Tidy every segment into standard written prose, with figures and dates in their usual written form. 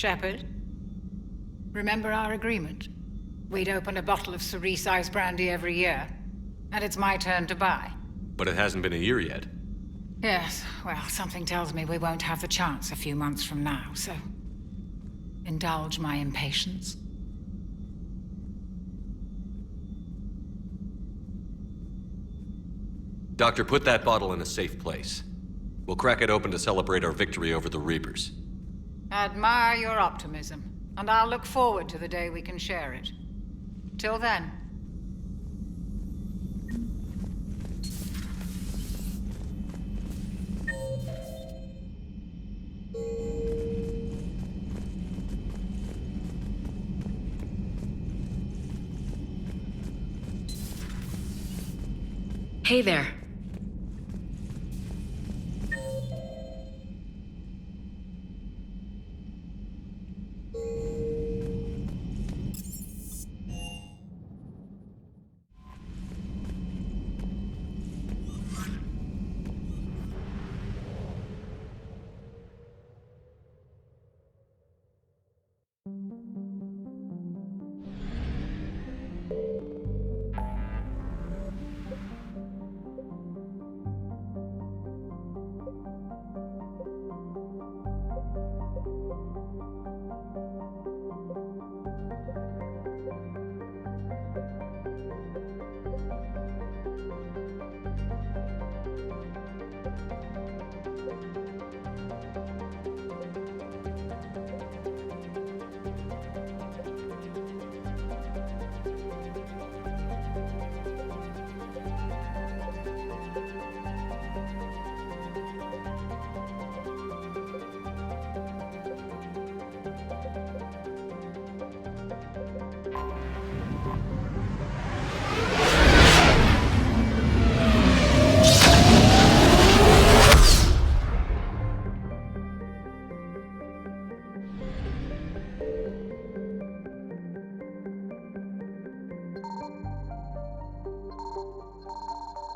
Shepard, remember our agreement? We'd open a bottle of cerise ice brandy every year, and it's my turn to buy. But it hasn't been a year yet. Yes, well, something tells me we won't have the chance a few months from now, so indulge my impatience. Doctor, put that bottle in a safe place. We'll crack it open to celebrate our victory over the Reapers. Admire your optimism, and I'll look forward to the day we can share it. Till then. Hey there.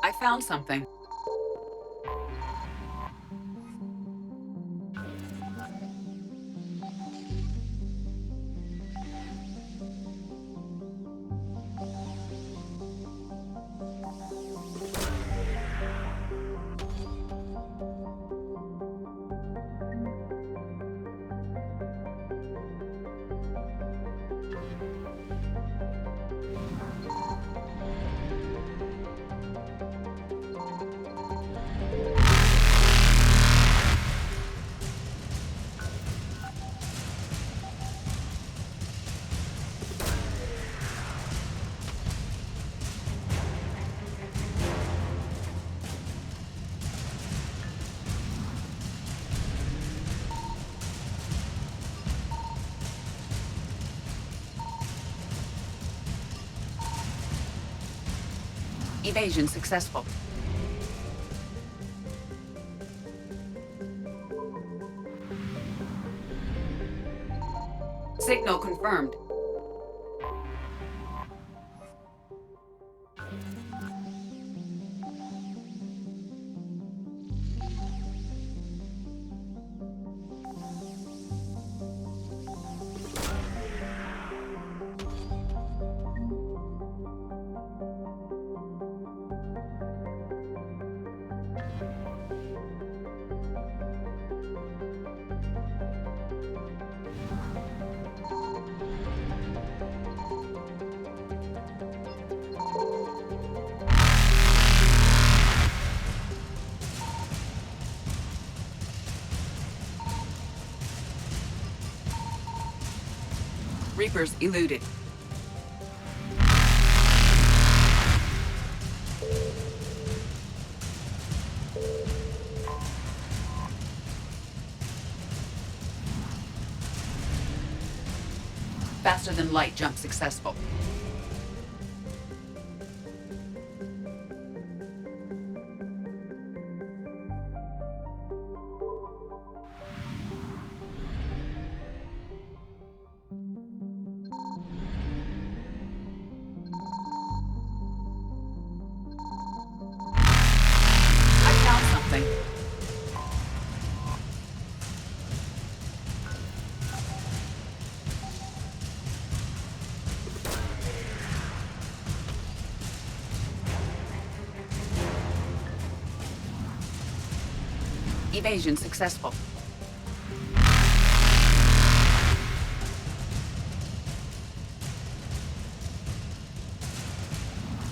I found something. Evasion successful. Signal confirmed. Reapers eluded. Faster than light jump successful. I found something. Evasion successful.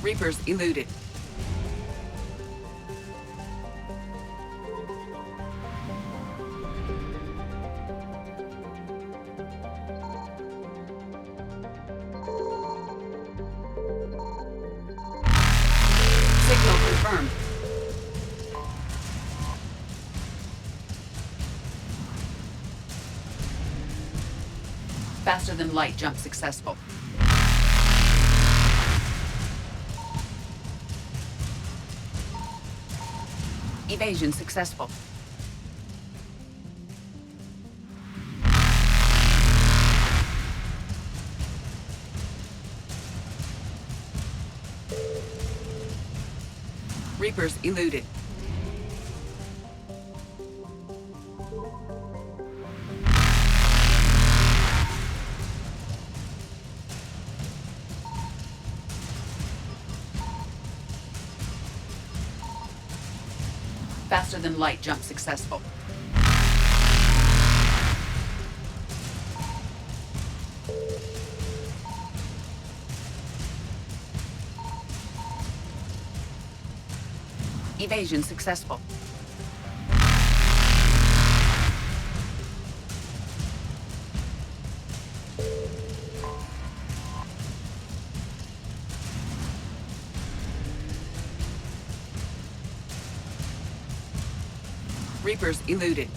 Reapers eluded. Signal confirmed. Faster than light jump successful. Evasion successful. Reapers eluded. Faster than light jump successful. Evasion successful. Reapers eluded.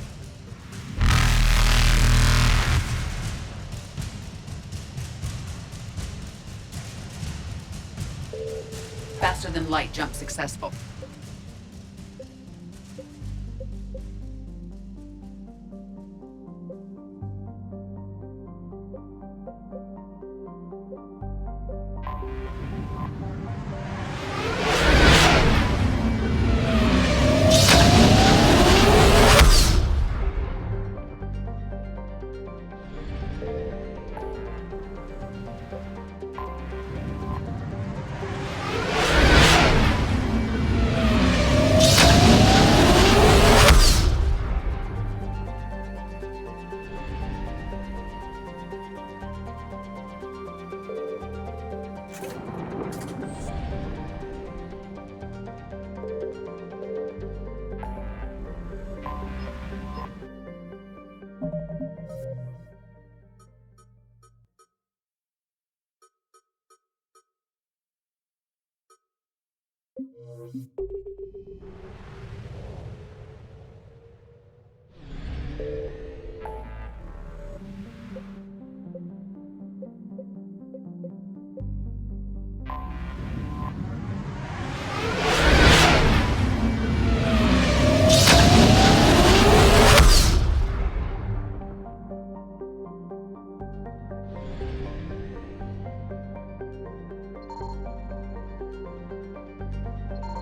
Faster than light jump successful.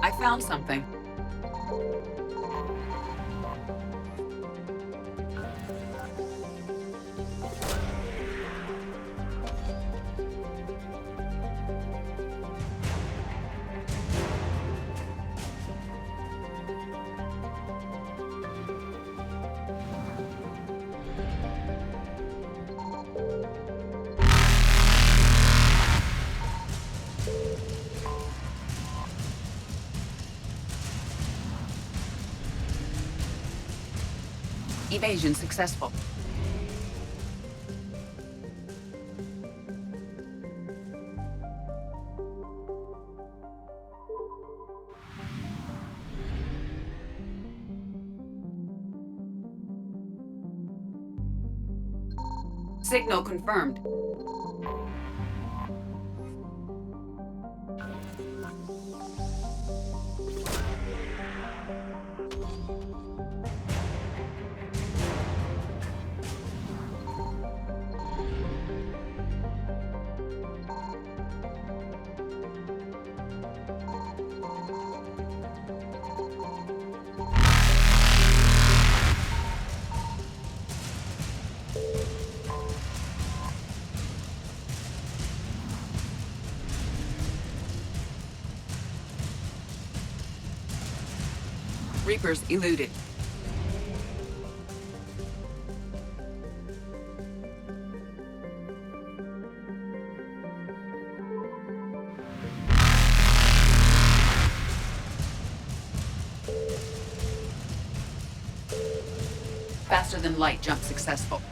I found something. Evasion successful. Signal confirmed. Reapers eluded. Faster than light jump successful.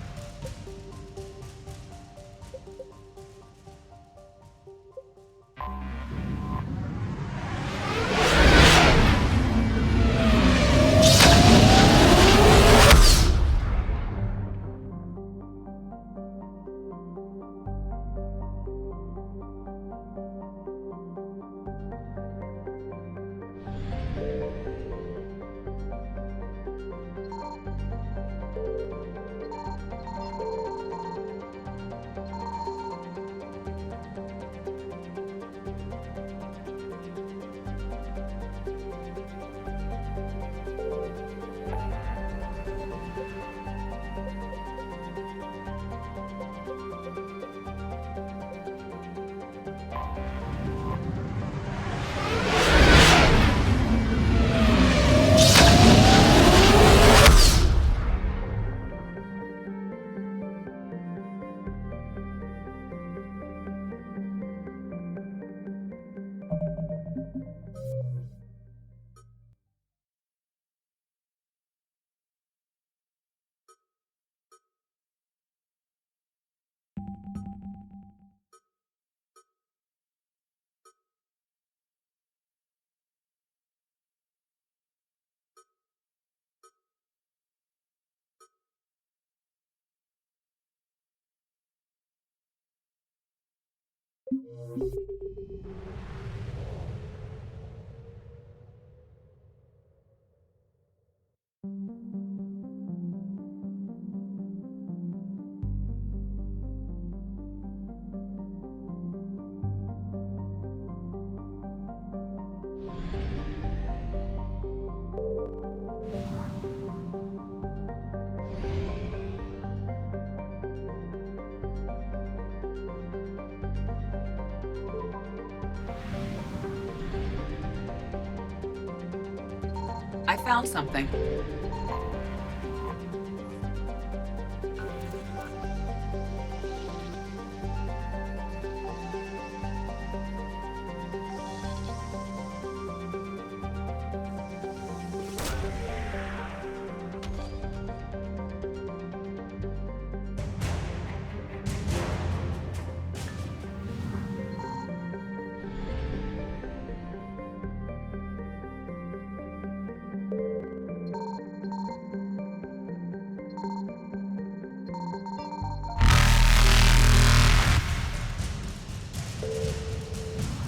I found something.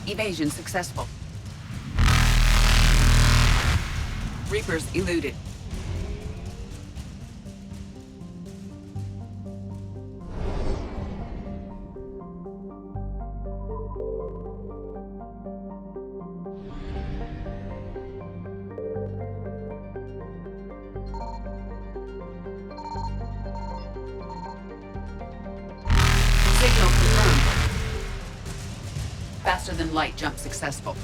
Evasion successful. Reapers eluded. Signal confirmed. Faster than light jump successful.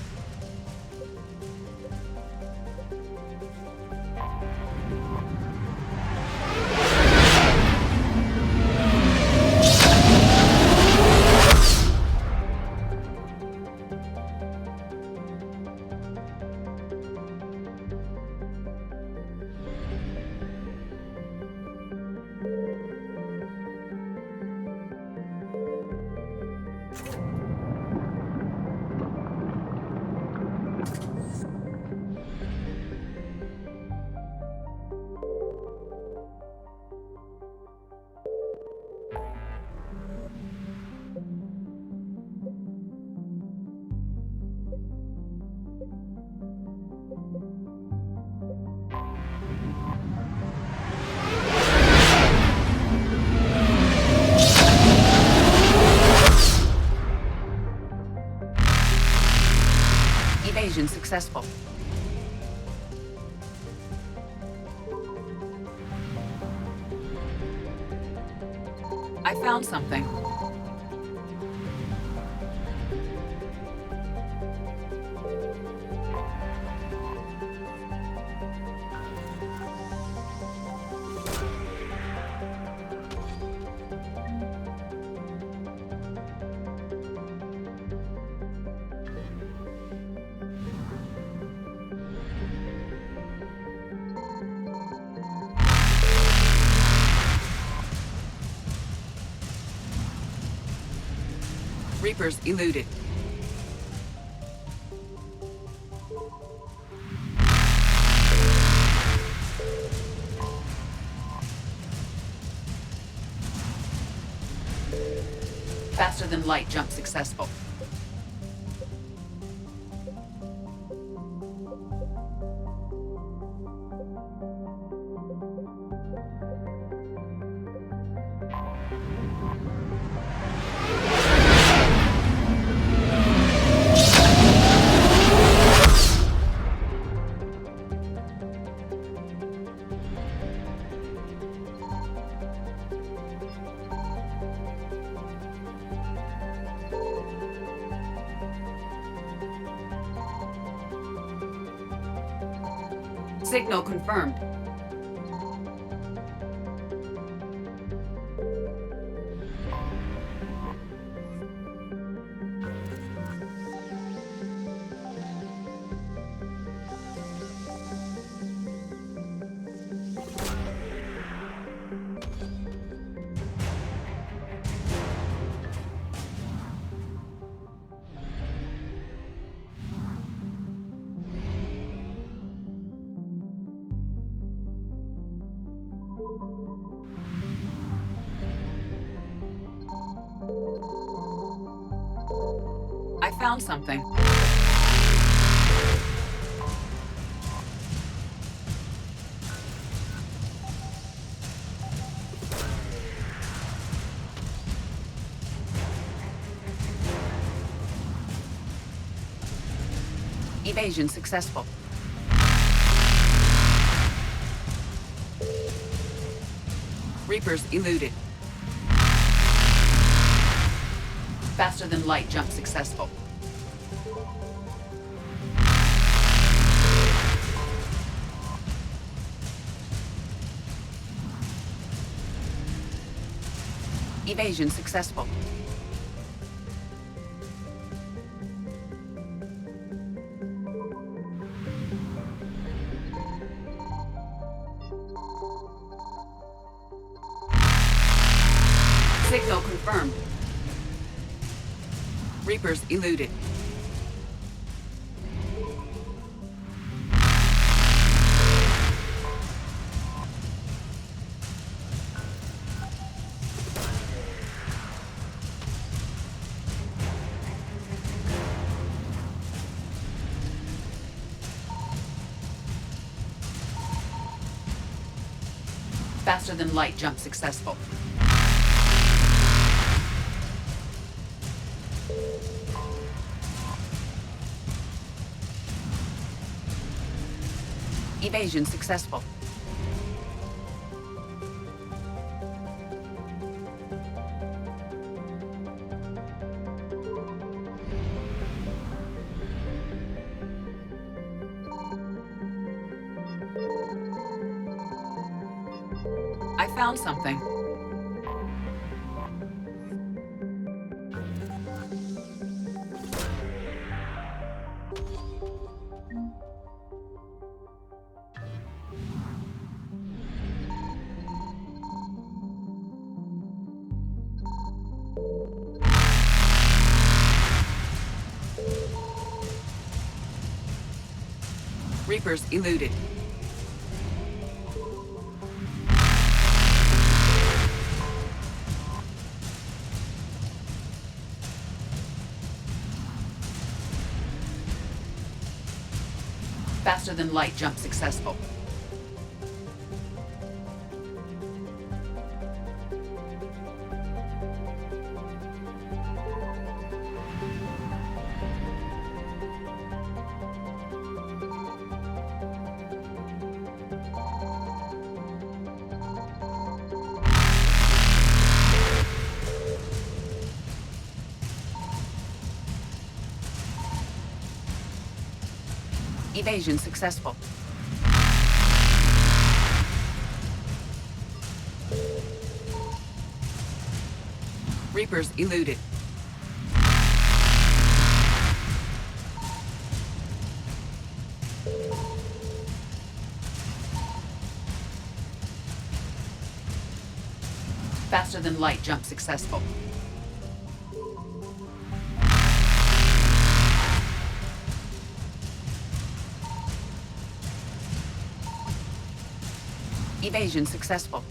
successful. I found something. Reapers eluded. Faster than light jump successful. Signal confirmed. I found something. Evasion successful. Reapers eluded. Faster than light jump successful. Evasion successful. Signal confirmed. Reapers eluded. Faster than light jump successful. Evasion successful. I found something. Reapers eluded. Faster than light jump successful. Evasion successful. Reapers eluded. Faster than light jump successful. Evasion successful.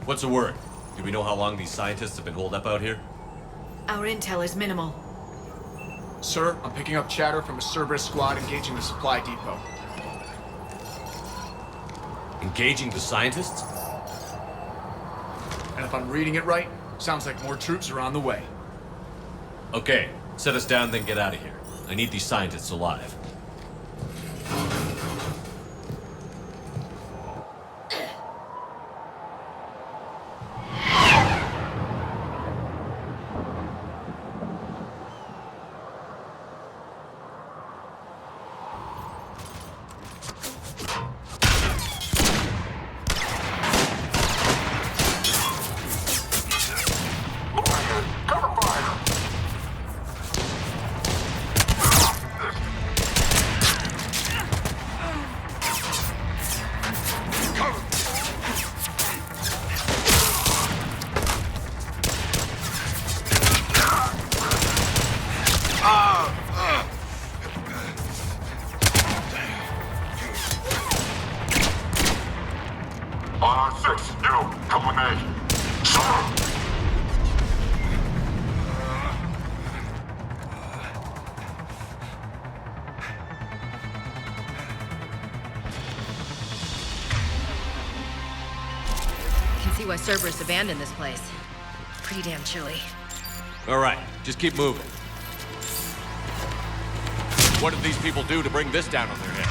What's the word? Do we know how long these scientists have been holed up out here? Our intel is minimal. Sir, I'm picking up chatter from a Cerberus squad engaging the supply depot. Engaging the scientists? And if I'm reading it right, sounds like more troops are on the way. Okay, set us down, then get out of here. I need these scientists alive. See why Cerberus abandoned this place. Pretty damn chilly. All right, just keep moving. What did these people do to bring this down on their head?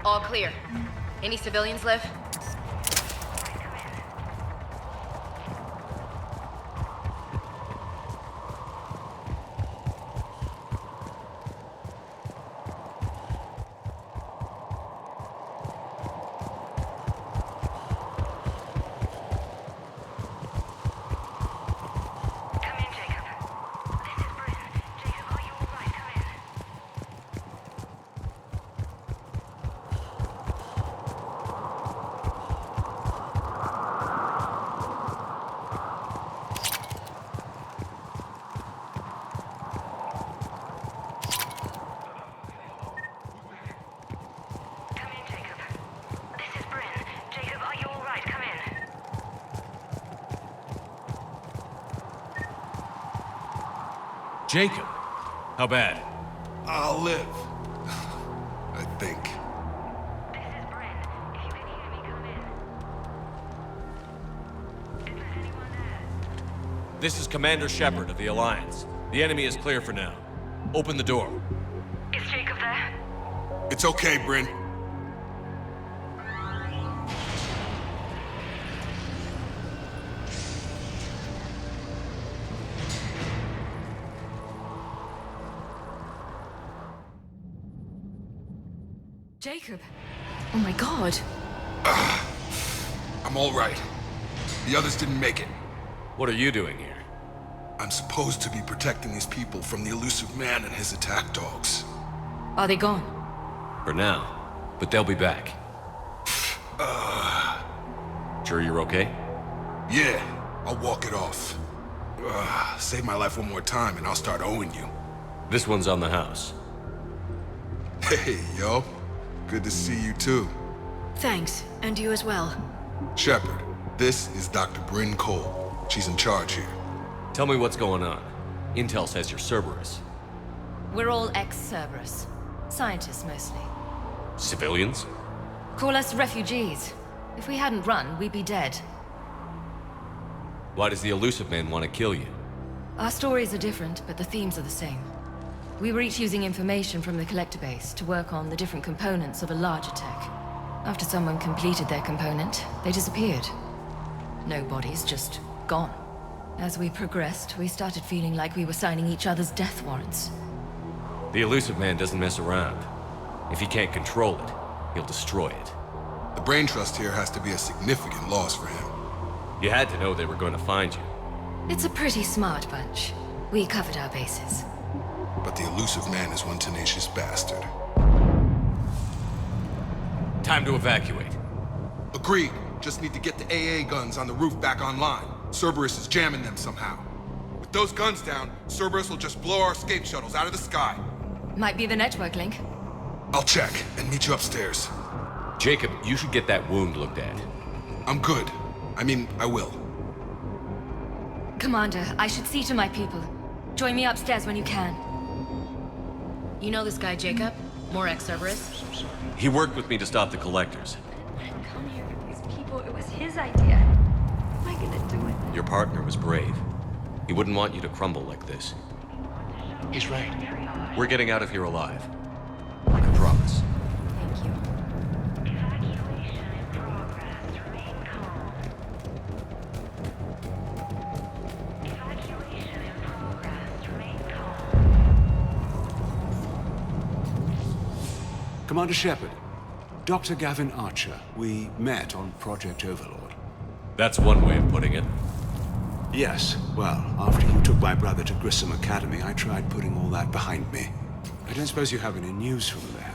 All clear. Any civilians live? Jacob, how bad? I'll live. I think. This is Bryn. If you can hear me, come in. Is there anyone there? This is Commander Shepard of the Alliance. The enemy is clear for now. Open the door. Is Jacob there? It's okay, Bryn. Jacob! Oh my god! I'm all right. The others didn't make it. What are you doing here? I'm supposed to be protecting these people from the elusive man and his attack dogs. Are they gone? For now, but they'll be back. Sure you're okay? Yeah, I'll walk it off. Save my life one more time and I'll start owing you. This one's on the house. Hey, yo. Good to see you too. Thanks, and you as well. Shepard, this is Dr. Bryn Cole. She's in charge here. Tell me what's going on. Intel says you're Cerberus. We're all ex-Cerberus. Scientists, mostly. Civilians? Call us refugees. If we hadn't run, we'd be dead. Why does the Elusive Man want to kill you? Our stories are different, but the themes are the same. We were each using information from the collector base to work on the different components of a larger tech. After someone completed their component, they disappeared. No bodies, just gone. As we progressed, we started feeling like we were signing each other's death warrants. The Elusive Man doesn't mess around. If he can't control it, he'll destroy it. The brain trust here has to be a significant loss for him. You had to know they were going to find you. It's a pretty smart bunch. We covered our bases. But the Elusive Man is one tenacious bastard. Time to evacuate. Agreed. Just need to get the AA guns on the roof back online. Cerberus is jamming them somehow. With those guns down, Cerberus will just blow our escape shuttles out of the sky. Might be the network link. I'll check and meet you upstairs. Jacob, you should get that wound looked at. I'm good. I mean, I will. Commander, I should see to my people. Join me upstairs when you can. You know this guy, Jacob? More ex-Cerberus? He worked with me to stop the collectors. Come here for these people. It was his idea. How am I gonna do it? Your partner was brave. He wouldn't want you to crumble like this. He's right. We're getting out of here alive. I promise. Thank you. Evacuation in progress. Remain calm. Evacuation in progress. Remain calm. Commander Shepard, Dr. Gavin Archer, we met on Project Overlord. That's one way of putting it. Yes, well, after you took my brother to Grissom Academy, I tried putting all that behind me. I don't suppose you have any news from there.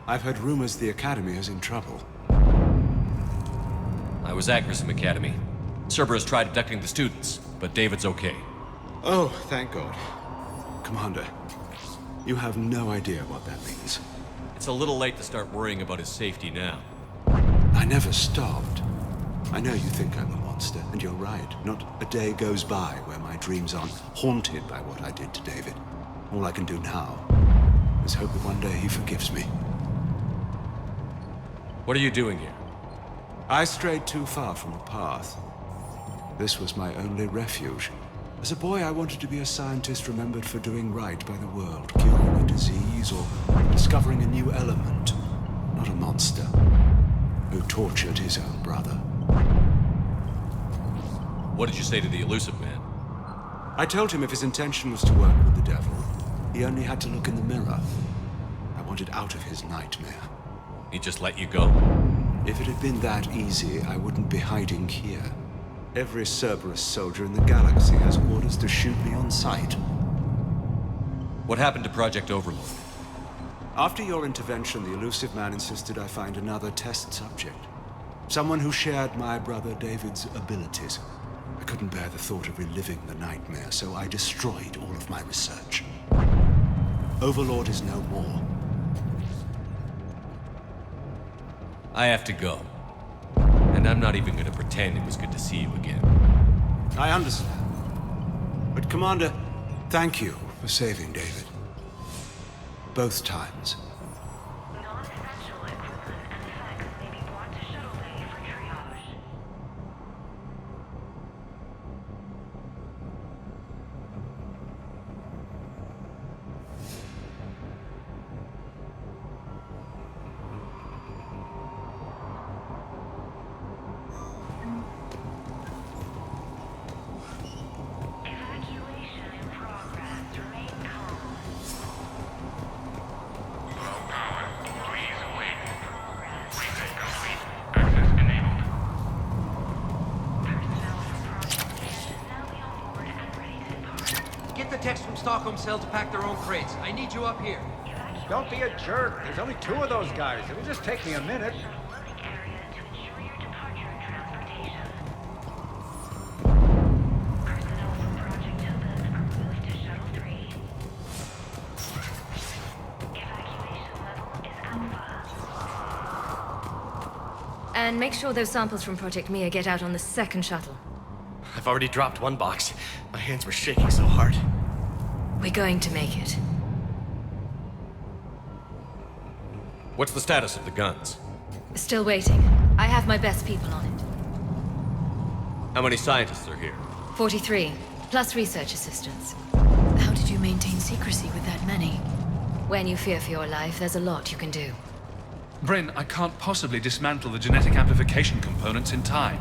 I've heard rumors the Academy is in trouble. I was at Grissom Academy. Cerberus tried abducting the students, but David's okay. Oh, thank God. Commander, you have no idea what that means. It's a little late to start worrying about his safety now. I never stopped. I know you think I'm a monster, and you're right. Not a day goes by where my dreams aren't haunted by what I did to David. All I can do now is hope that one day he forgives me. What are you doing here? I strayed too far from the path. This was my only refuge. As a boy, I wanted to be a scientist remembered for doing right by the world, curing a disease or discovering a new element. Not a monster who tortured his own brother. What did you say to the Elusive Man? I told him if his intention was to work with the devil, he only had to look in the mirror. I wanted out of his nightmare. He just let you go? If it had been that easy, I wouldn't be hiding here. Every Cerberus soldier in the galaxy has orders to shoot me on sight. What happened to Project Overlord? After your intervention, the Elusive Man insisted I find another test subject. Someone who shared my brother David's abilities. I couldn't bear the thought of reliving the nightmare, so I destroyed all of my research. Overlord is no more. I have to go. And I'm not even gonna pretend it was good to see you again. I understand. But Commander, thank you for saving David. Both times. Non-essential equipment and effects may be brought to shuttle bay for triage. Evacuation in progress. Remain calm. Personnel for Project is now be on board and ready to depart. Get the techs from Stockholm Cell to pack their own crates. I need you up here. Don't be a jerk. There's only two of those guys. It'll just take me a minute. Loading area to ensure your departure and transportation. Personnel from Project Tobin are moved to Shuttle 3. Evacuation level is Alpha. And make sure those samples from Project Mia get out on the second shuttle. I've already dropped one box. My hands were shaking so hard. We're going to make it. What's the status of the guns? Still waiting. I have my best people on it. How many scientists are here? 43, plus research assistants. How did you maintain secrecy with that many? When you fear for your life, there's a lot you can do. Bryn, I can't possibly dismantle the genetic amplification components in time.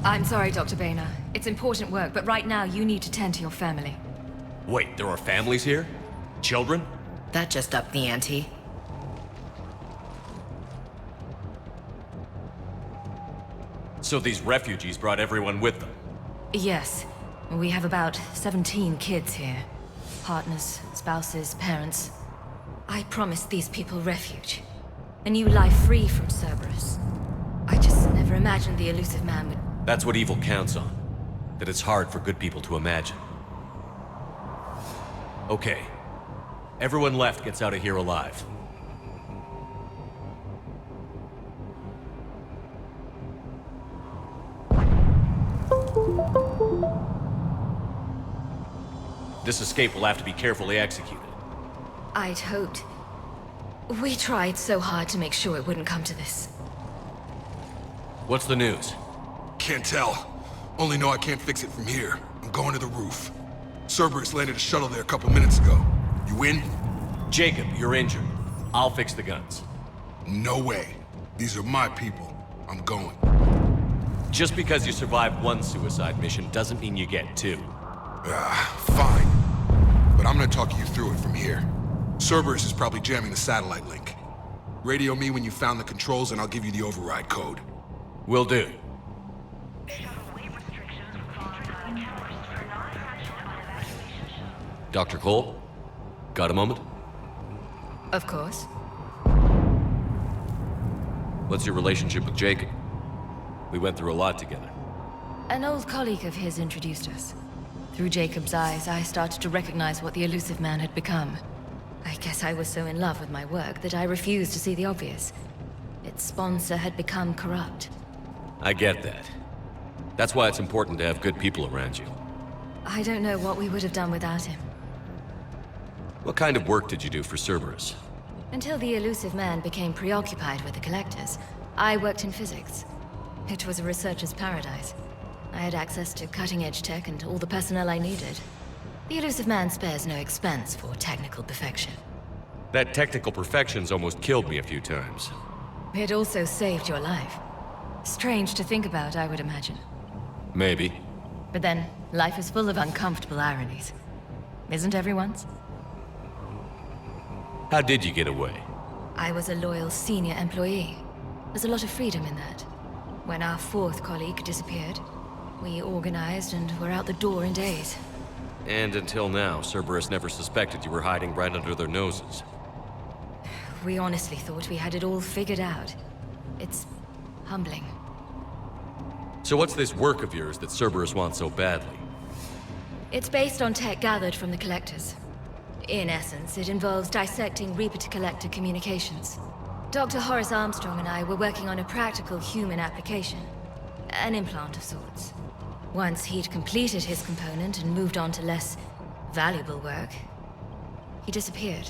I'm sorry, Dr. Boehner. It's important work, but right now you need to tend to your family. Wait, there are families here? Children? That just upped the ante. So these refugees brought everyone with them? Yes. We have about 17 kids here. Partners, spouses, parents. I promised these people refuge. A new life free from Cerberus. I just never imagined the elusive man would... That's what evil counts on. That it's hard for good people to imagine. Okay. Everyone left gets out of here alive. This escape will have to be carefully executed. I'd hoped. We tried so hard to make sure it wouldn't come to this. What's the news? Can't tell. Only know I can't fix it from here. I'm going to the roof. Cerberus landed a shuttle there a couple minutes ago. You in? Jacob, you're injured. I'll fix the guns. No way. These are my people. I'm going. Just because you survived one suicide mission doesn't mean you get two. Fine. But I'm gonna talk you through it from here. Cerberus is probably jamming the satellite link. Radio me when you found the controls and I'll give you the override code. Will do. Dr. Cole? Got a moment? Of course. What's your relationship with Jacob? We went through a lot together. An old colleague of his introduced us. Through Jacob's eyes, I started to recognize what the elusive man had become. I guess I was so in love with my work that I refused to see the obvious. Its sponsor had become corrupt. I get that. That's why it's important to have good people around you. I don't know what we would have done without him. What kind of work did you do for Cerberus? Until the elusive man became preoccupied with the collectors, I worked in physics. It was a researcher's paradise. I had access to cutting-edge tech and all the personnel I needed. The elusive man spares no expense for technical perfection. That technical perfection's almost killed me a few times. It also saved your life. Strange to think about, I would imagine. Maybe. But then, life is full of uncomfortable ironies. Isn't everyone's? How did you get away? I was a loyal senior employee. There's a lot of freedom in that. When our fourth colleague disappeared, we organized and were out the door in days. And until now, Cerberus never suspected you were hiding right under their noses. We honestly thought we had it all figured out. It's humbling. So what's this work of yours that Cerberus wants so badly? It's based on tech gathered from the Collectors. In essence, it involves dissecting Reaper-to-Collector communications. Dr. Horace Armstrong and I were working on a practical human application. An implant of sorts. Once he'd completed his component and moved on to less valuable work, he disappeared.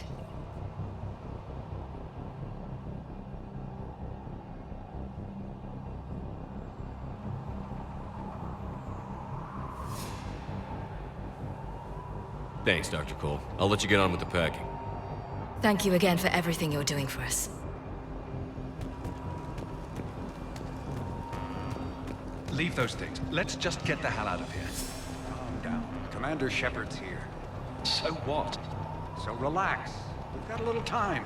Thanks, Dr. Cole. I'll let you get on with the packing. Thank you again for everything you're doing for us. Leave those things. Let's just get the hell out of here. Calm down. Commander Shepard's here. So what? So relax. We've got a little time.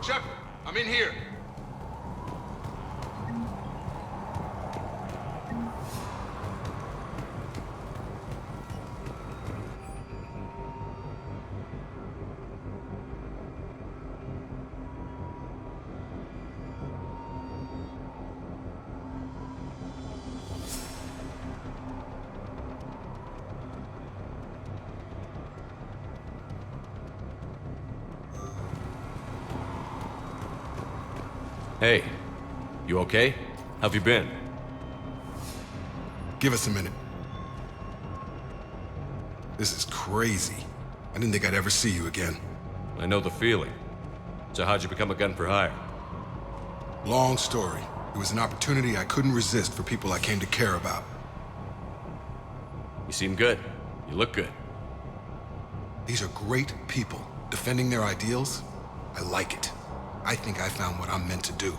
Shepard, I'm in here. Hey, you okay? How've you been? Give us a minute. This is crazy. I didn't think I'd ever see you again. I know the feeling. So how'd you become a gun for hire? Long story. It was an opportunity I couldn't resist for people I came to care about. You seem good. You look good. These are great people. Defending their ideals, I like it. I think I found what I'm meant to do.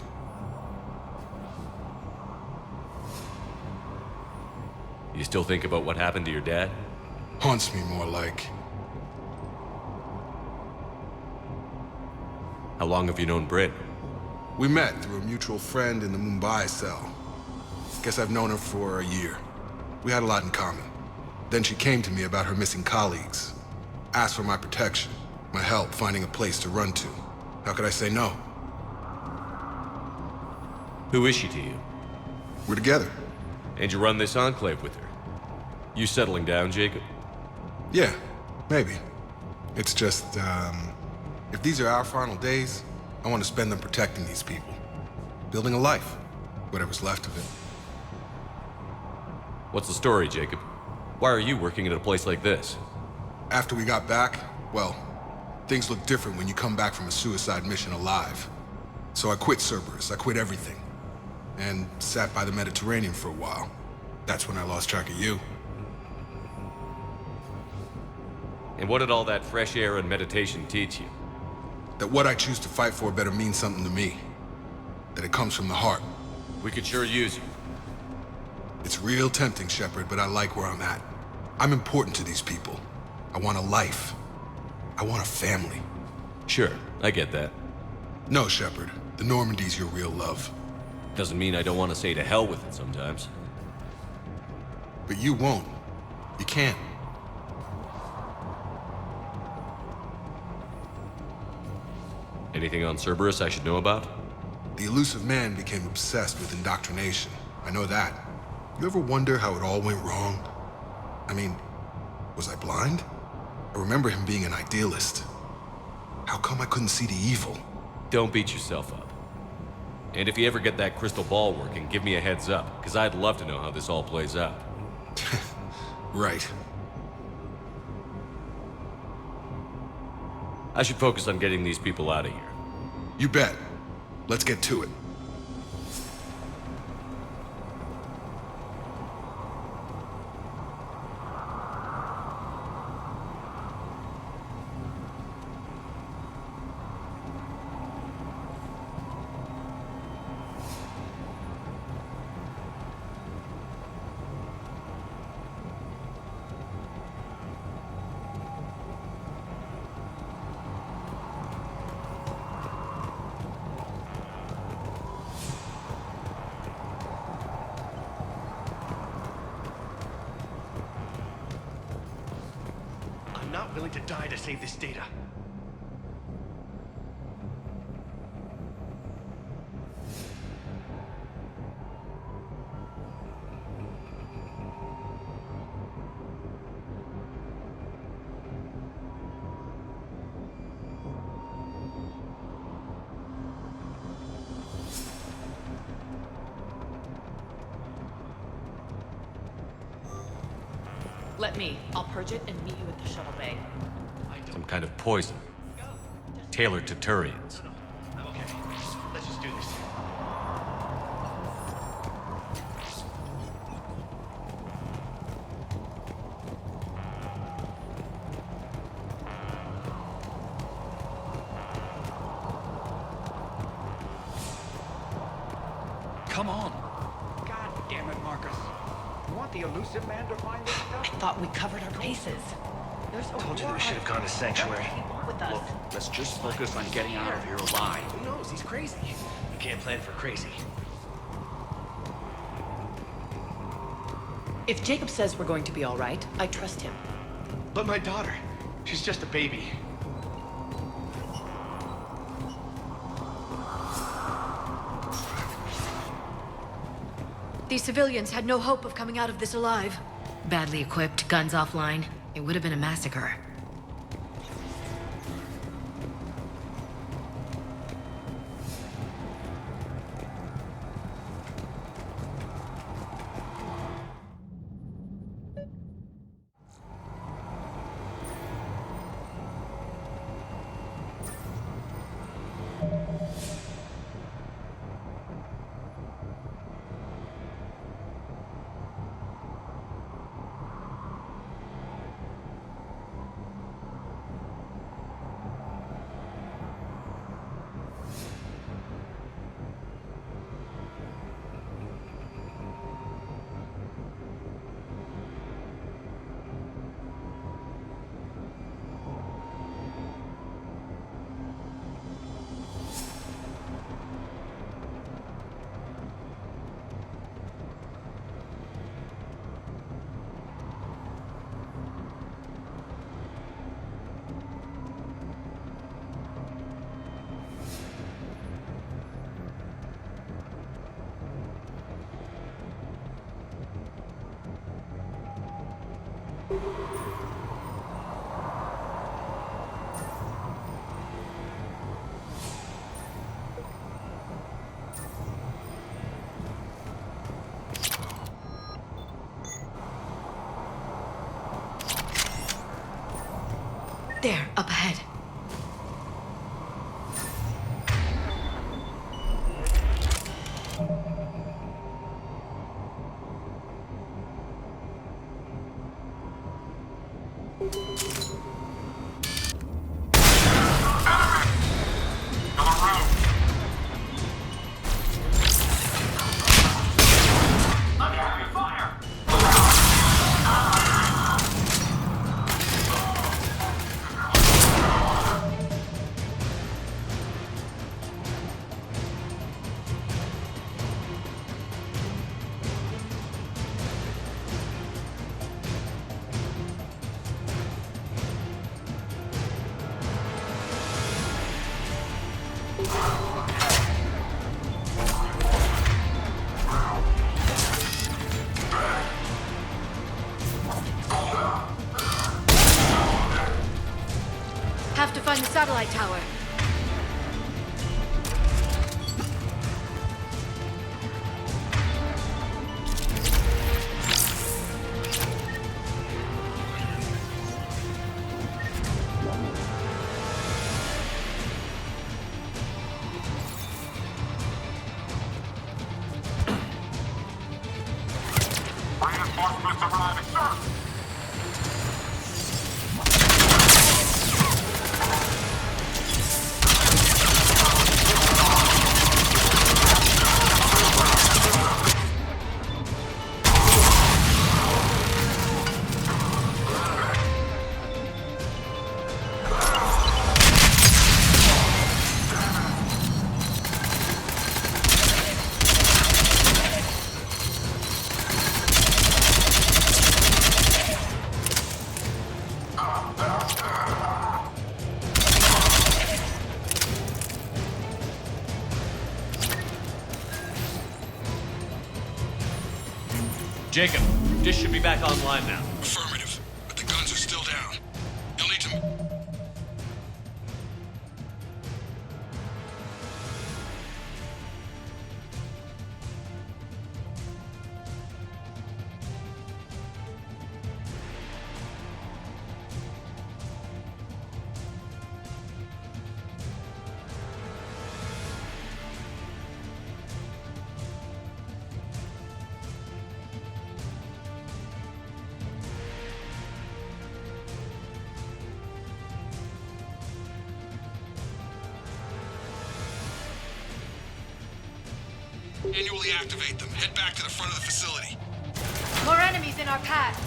You still think about what happened to your dad? Haunts me more like. How long have you known Britt? We met through a mutual friend in the Mumbai cell. Guess I've known her for a year. We had a lot in common. Then she came to me about her missing colleagues. Asked for my protection, my help finding a place to run to. How could I say no? Who is she to you? We're together. And you run this enclave with her? You settling down, Jacob? Yeah, maybe. It's just, if these are our final days, I want to spend them protecting these people. Building a life, whatever's left of it. What's the story, Jacob? Why are you working at a place like this? After we got back, well, things look different when you come back from a suicide mission alive. So I quit Cerberus, I quit everything. And sat by the Mediterranean for a while. That's when I lost track of you. And what did all that fresh air and meditation teach you? That what I choose to fight for better mean something to me. That it comes from the heart. We could sure use you. It's real tempting, Shepard, but I like where I'm at. I'm important to these people. I want a life. I want a family. Sure, I get that. No, Shepard. The Normandy's your real love. Doesn't mean I don't want to say to hell with it sometimes. But you won't. You can't. Anything on Cerberus I should know about? The elusive man became obsessed with indoctrination. I know that. You ever wonder how it all went wrong? I mean, was I blind? I remember him being an idealist. How come I couldn't see the evil? Don't beat yourself up. And if you ever get that crystal ball working, give me a heads up, because I'd love to know how this all plays out. Right. I should focus on getting these people out of here. You bet. Let's get to it. I'm not willing to die to save this data. Let me. I'll purge it and meet you at the shuttle bay. Some kind of poison. Tailored to Turians. Okay, let's just do this. Come on. God damn it, Marcus. You want the elusive man to find this stuff? I thought we covered our bases. There's a Told you that war we should have gone to Sanctuary. What does he want with us? Look, let's just focus on getting out of here alive. Who knows? He's crazy. You can't plan for crazy. If Jacob says we're going to be all right, I trust him. But my daughter, she's just a baby. These civilians had no hope of coming out of this alive. Badly equipped, guns offline. It would have been a massacre. There, up ahead. Have to find the satellite tower. Reinforcements arriving, sir! Jacob, dish should be back online now. Affirmative, but the guns are still down. You'll need to... Manually activate them. Head back to the front of the facility. More enemies in our path.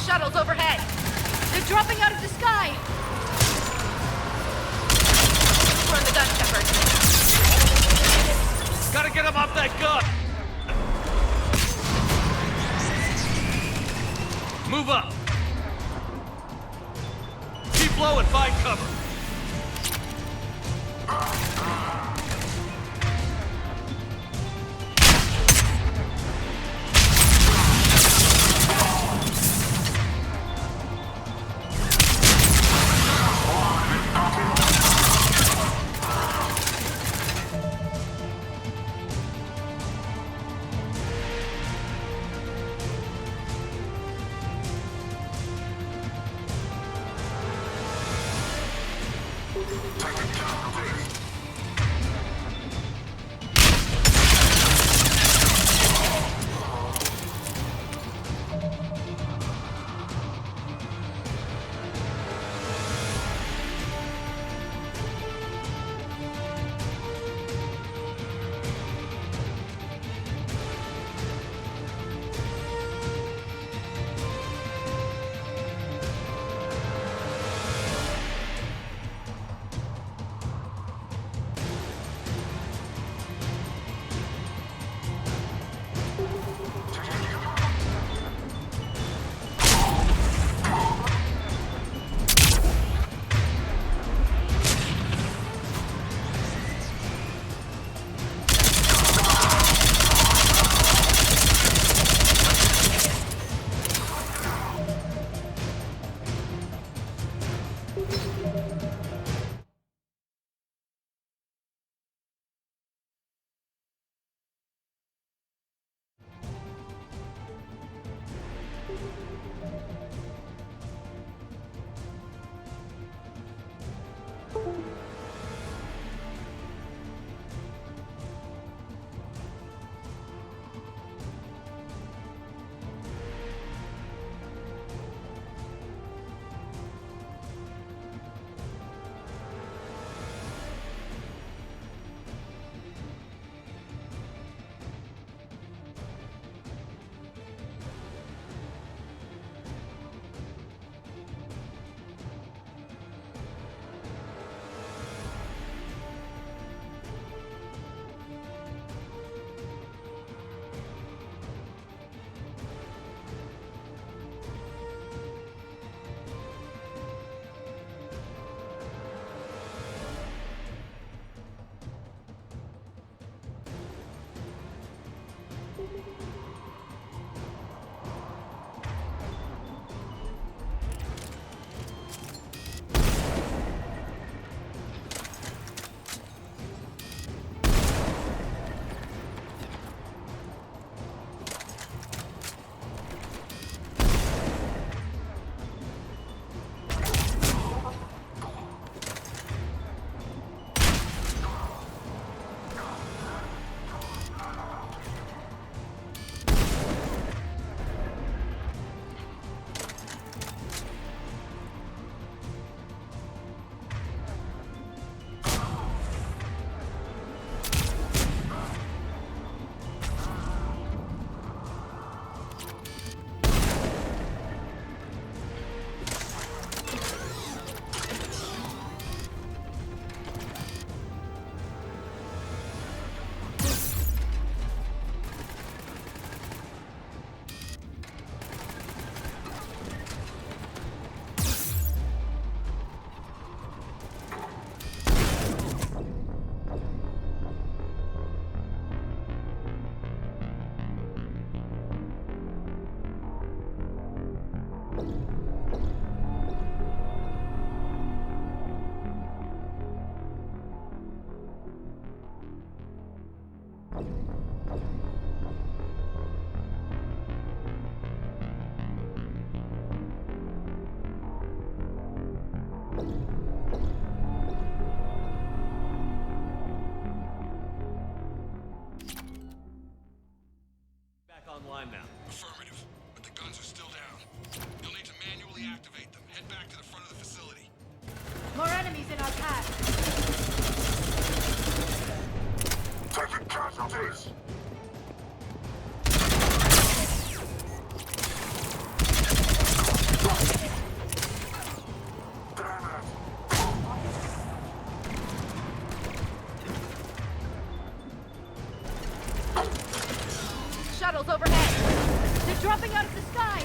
Shuttles overhead. They're dropping out of the sky. Run the gun, Shepard. Gotta get him off that gun! Move up! Keep low and find cover! dropping out of the sky!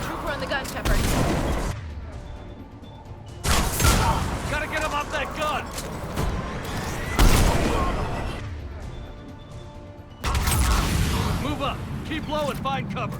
Trooper on the gun, Shepard. Gotta get him off that gun! Move up! Keep low and find cover!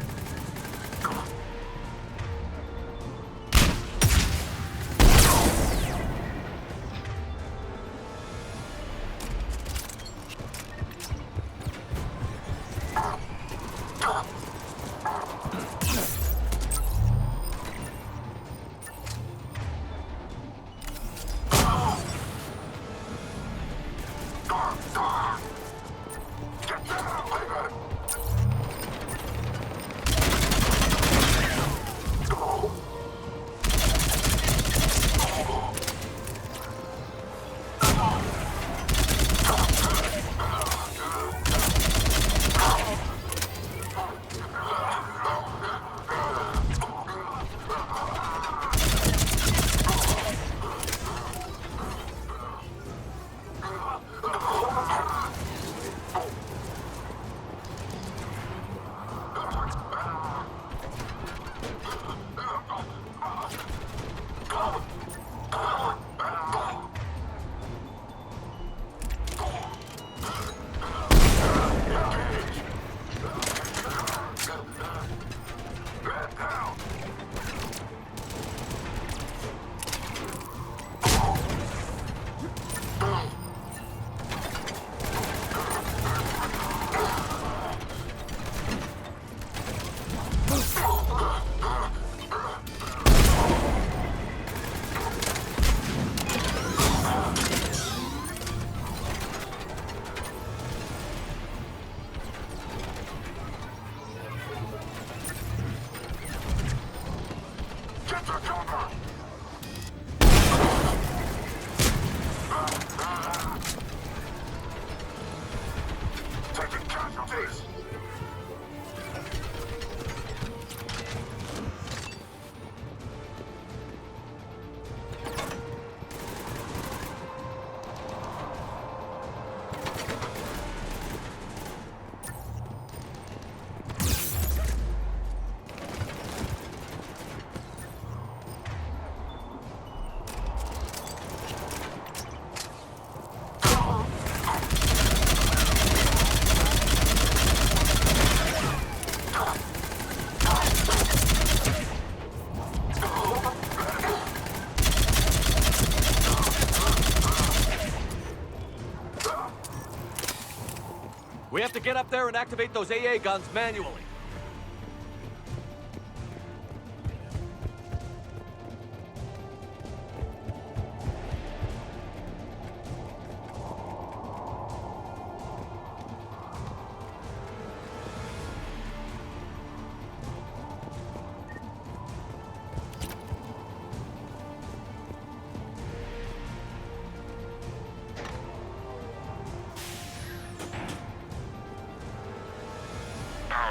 We have to get up there and activate those AA guns manually.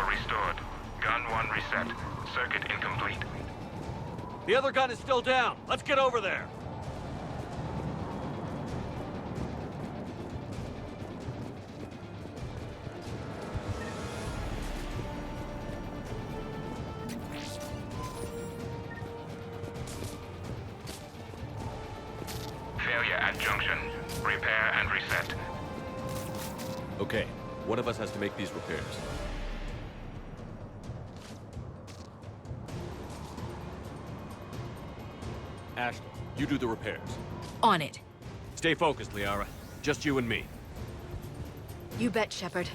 Restored. Gun 1 reset. Circuit incomplete. The other gun is still down. Let's get over there. Failure at junction. Repair and reset. Okay, one of us has to make these repairs. Ashley, you do the repairs. On it. Stay focused, Liara. Just you and me. You bet, Shepard.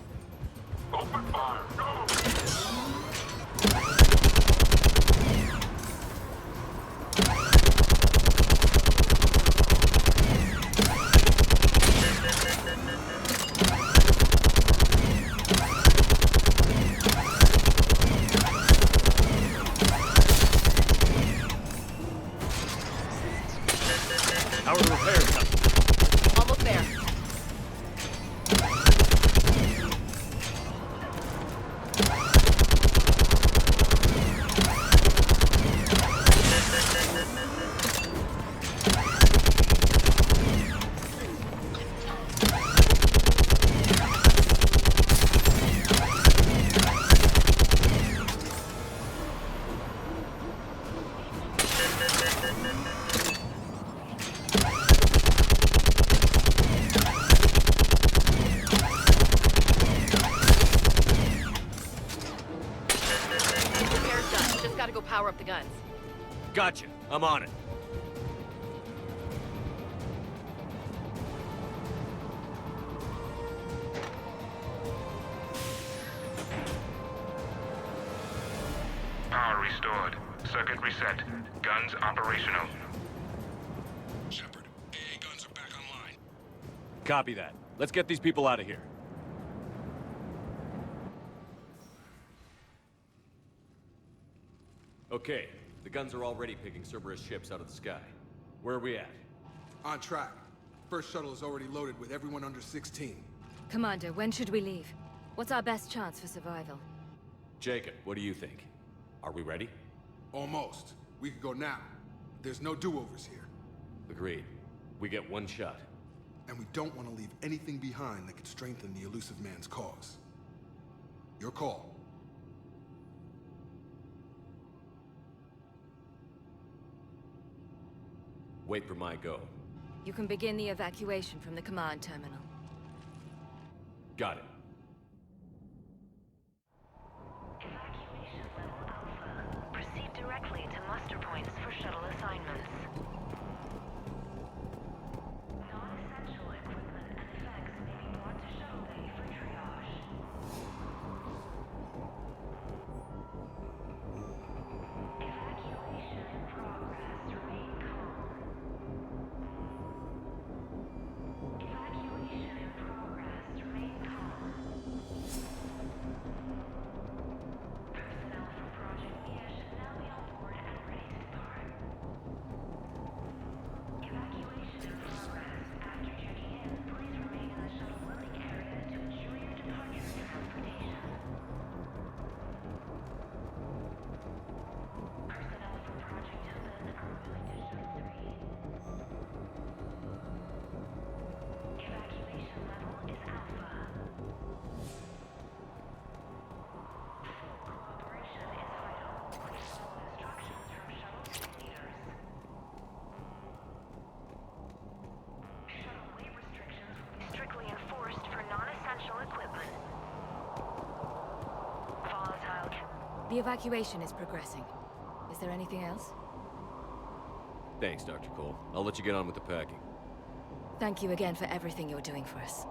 Open fire. Go! How are the repairs coming? Almost there. power up the guns. Gotcha. I'm on it. Power restored. Circuit reset. Guns operational. Shepard, AA guns are back online. Copy that. Let's get these people out of here. Okay, the guns are already picking Cerberus ships out of the sky. Where are we at? On track. First shuttle is already loaded with everyone under 16. Commander, when should we leave? What's our best chance for survival? Jacob, what do you think? Are we ready? Almost. We could go now. There's no do-overs here. Agreed. We get one shot. And we don't want to leave anything behind that could strengthen the elusive man's cause. Your call. Wait for my go. You can begin the evacuation from the command terminal. Got it. Evacuation level Alpha. Proceed directly to muster points for shuttle assignments. Non-essential equipment and effects may be brought to shuttle bay for triage. Evacuation in progress. Remain calm. Evacuation in progress. Remain calm. Personnel from Project Mia should now be on board and ready to depart. Evacuation in progress. After checking in, please remain in the shuttle loading area to ensure your departure and transportation. Personnel from Project 11 are moving to Shuttle 3. Evacuation level is Alpha. Full cooperation is vital. Please follow instructions from Shuttle 3 leaders. Shuttle weight restrictions will be strictly enforced for non-essential equipment. Volatile. The evacuation is progressing. Is there anything else? Thanks, Dr. Cole. I'll let you get on with the packing. Thank you again for everything you're doing for us.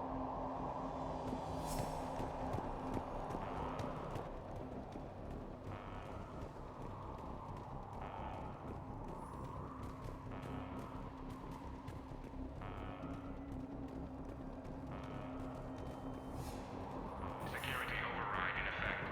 Security override in effect.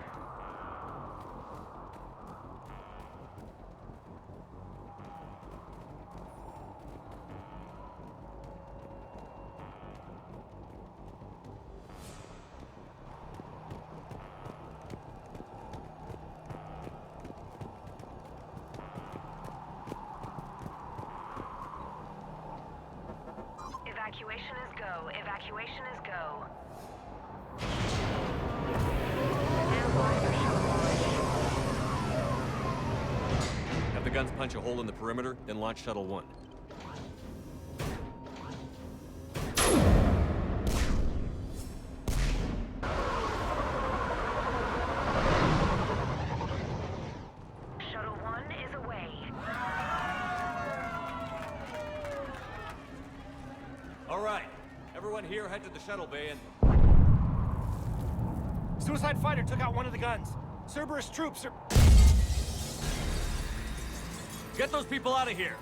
Evacuation is go. Evacuation is go. Stand by for shuttle launch. Have the guns punch a hole in the perimeter, then launch Shuttle 1. Shuttle 1 is away. All right. Everyone here head to the shuttle bay and... Suicide fighter took out one of the guns. Cerberus troops are... Get those people out of here!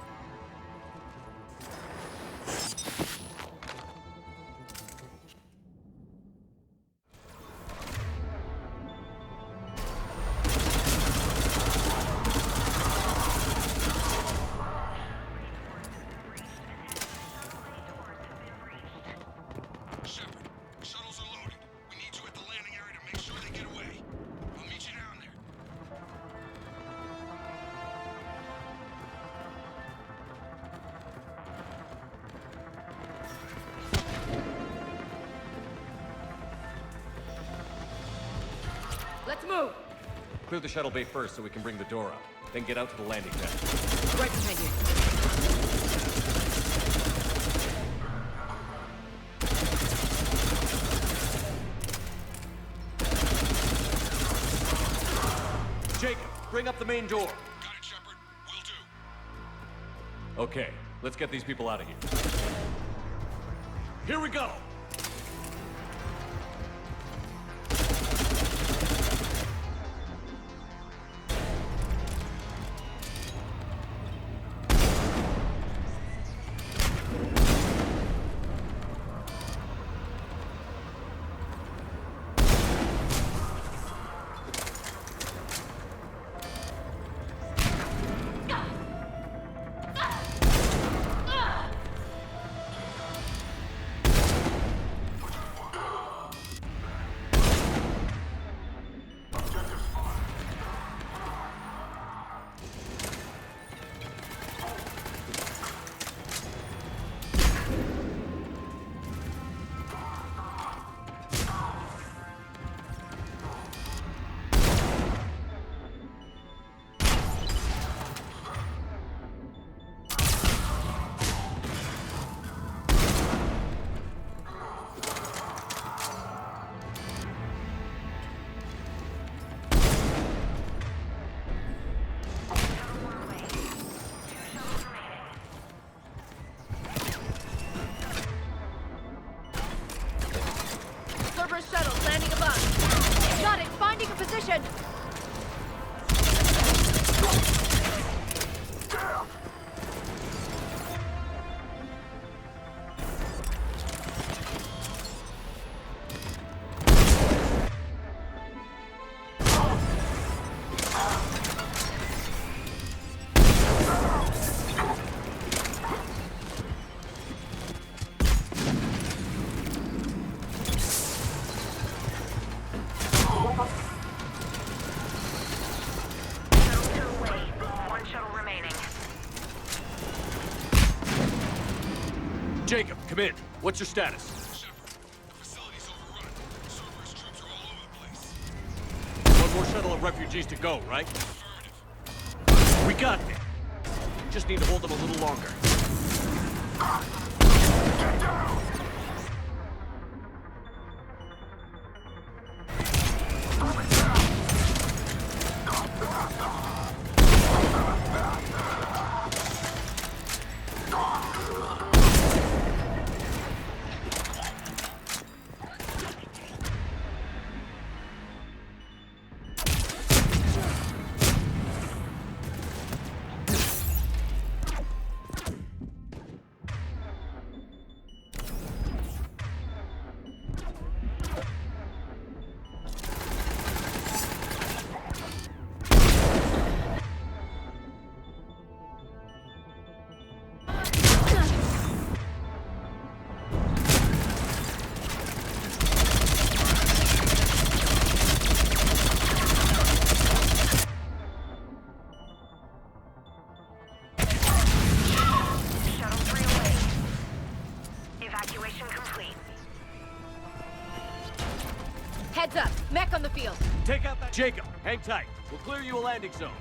Shepard, shuttles are loaded. We need you at the landing area to make sure they get away. I'll meet you down there. Let's move! Clear the shuttle bay first so we can bring the door up. Then get out to the landing pad. Right behind you. Jacob, bring up the main door. Got Okay, let's get these people out of here. Here we go! Cerberus shuttle landing above. Got it. Finding a position. Jacob, come in. What's your status? The facility's overrun. Cerberus troops are all over the place. One more shuttle of refugees to go, right? We got it. Just need to hold them a little longer. Get down! Heads up. Mech on the field. Take out that... Jacob, hang tight. We'll clear you a landing zone.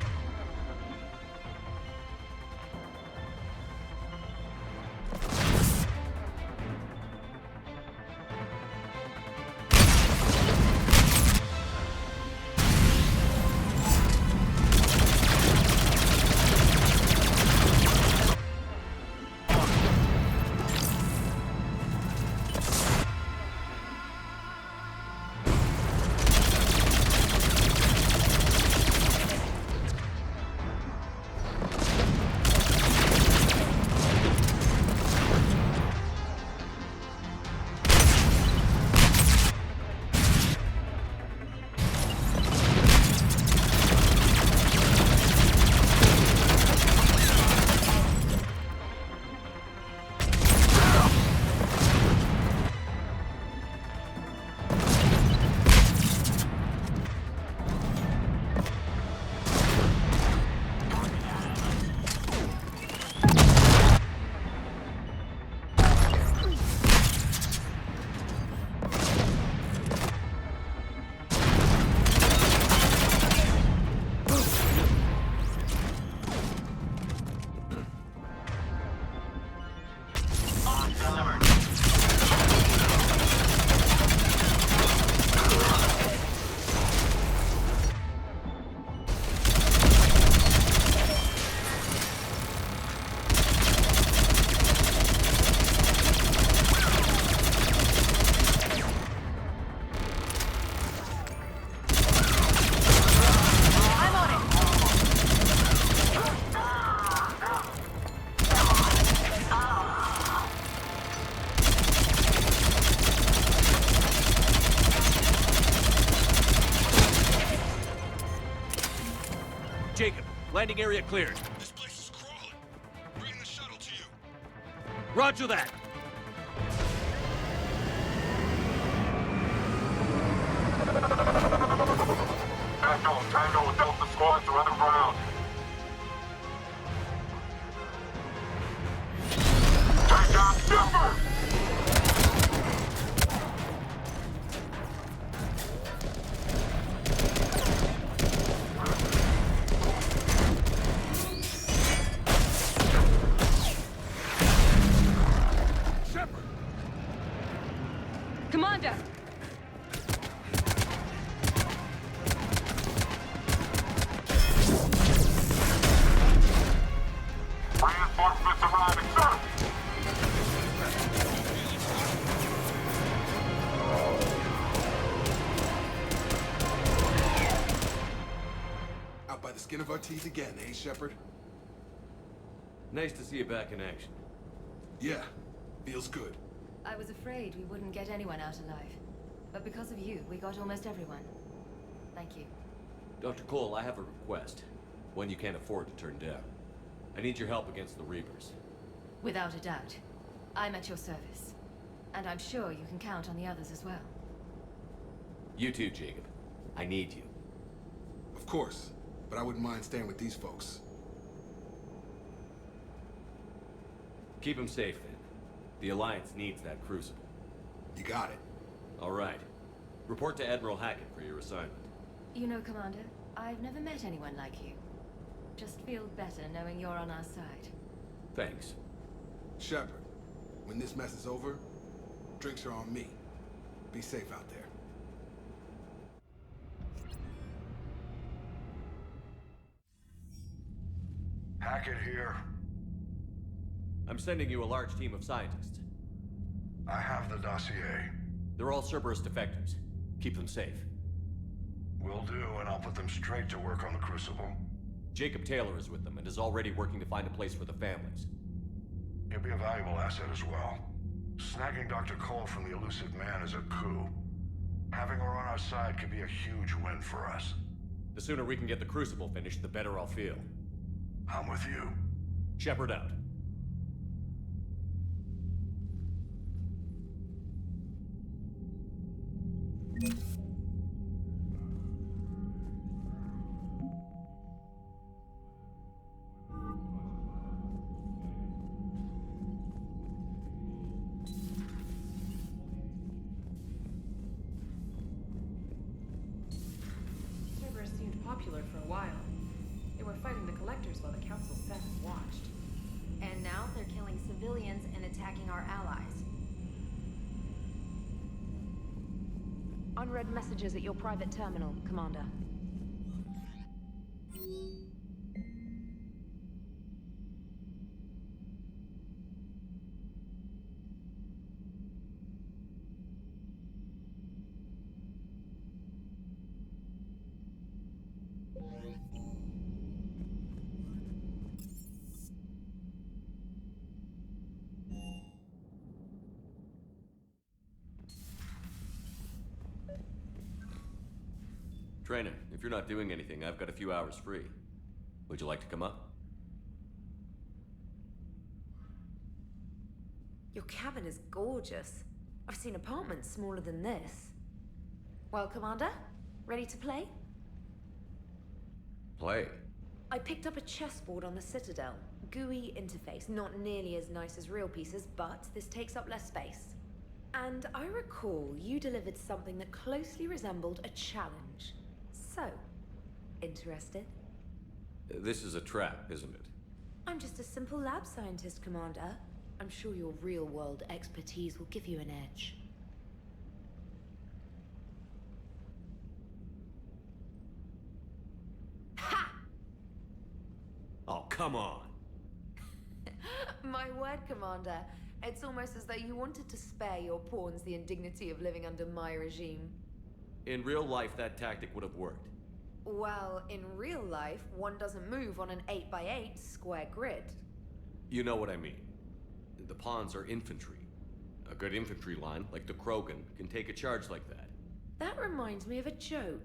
Landing area cleared. This place is crawling. Bringing the shuttle to you. Roger that. Tango, Delta squads are underground. Take down Shepard! Commander! Reinforcements arriving, sir! Out by the skin of our teeth again, eh, Shepard? Nice to see you back in action. Yeah, feels good. I was afraid we wouldn't get anyone out alive. But because of you, we got almost everyone. Thank you. Dr. Cole, I have a request. One you can't afford to turn down. I need your help against the Reapers. Without a doubt. I'm at your service. And I'm sure you can count on the others as well. You too, Jacob. I need you. Of course, but I wouldn't mind staying with these folks. Keep them safe, then. The Alliance needs that crucible. You got it. All right. Report to Admiral Hackett for your assignment. You know, Commander, I've never met anyone like you. Just feel better knowing you're on our side. Thanks. Shepard, when this mess is over, drinks are on me. Be safe out there. Hackett here. I'm sending you a large team of scientists. I have the dossier. They're all Cerberus defectors. Keep them safe. Will do, and I'll put them straight to work on the Crucible. Jacob Taylor is with them and is already working to find a place for the families. He'll be a valuable asset as well. Snagging Dr. Cole from the elusive man is a coup. Having her on our side could be a huge win for us. The sooner we can get the Crucible finished, the better I'll feel. I'm with you. Shepard out. Cerberus seemed popular for a while. They were fighting the Collectors while the Council sat and watched. And now they're killing civilians and attacking our allies. Unread messages at your private terminal, Commander. Trainer, if you're not doing anything, I've got a few hours free. Would you like to come up? Your cabin is gorgeous. I've seen apartments smaller than this. Well, Commander, ready to play? Play. I picked up a chessboard on the Citadel. GUI interface, not nearly as nice as real pieces, but this takes up less space. And I recall you delivered something that closely resembled a challenge. So, interested? This is a trap, isn't it? I'm just a simple lab scientist, Commander. I'm sure your real-world expertise will give you an edge. Ha! Oh, come on. My word, Commander. It's almost as though you wanted to spare your pawns the indignity of living under my regime. In real life, that tactic would have worked. Well, in real life, one doesn't move on an 8x8 square grid. You know what I mean. The pawns are infantry. A good infantry line, like the Krogan, can take a charge like that. That reminds me of a joke.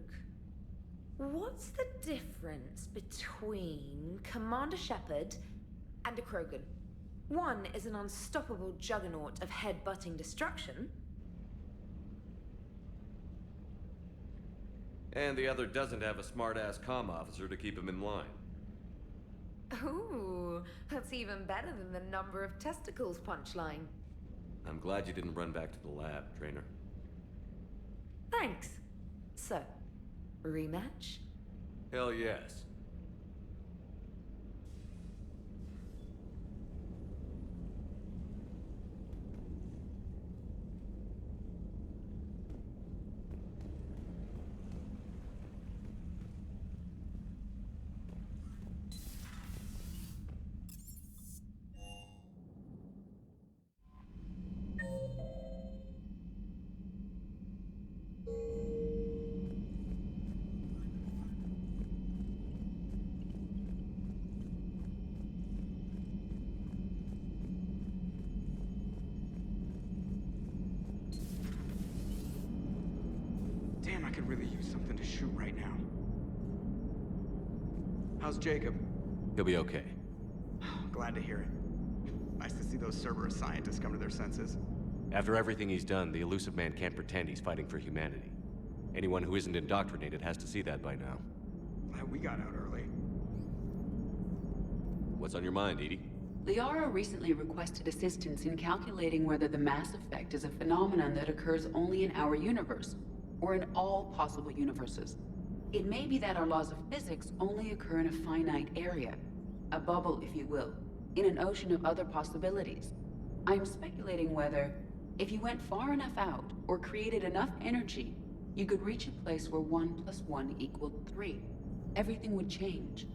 What's the difference between Commander Shepard and a Krogan? One is an unstoppable juggernaut of head-butting destruction. And the other doesn't have a smart-ass comm officer to keep him in line. Ooh, that's even better than the number of testicles punchline. I'm glad you didn't run back to the lab, Trainer. Thanks. So, rematch? Hell yes. Damn, I could really use something to shoot right now. How's Jacob? He'll be okay. Glad to hear it. Nice to see those Cerberus scientists come to their senses. After everything he's done, the elusive man can't pretend he's fighting for humanity. Anyone who isn't indoctrinated has to see that by now. Glad we got out early. What's on your mind, Edie? Liara recently requested assistance in calculating whether the mass effect is a phenomenon that occurs only in our universe, or in all possible universes. It may be that our laws of physics only occur in a finite area, a bubble, if you will, in an ocean of other possibilities. I'm speculating whether, if you went far enough out, or created enough energy, you could reach a place where 1 + 1 = 3. Everything would change.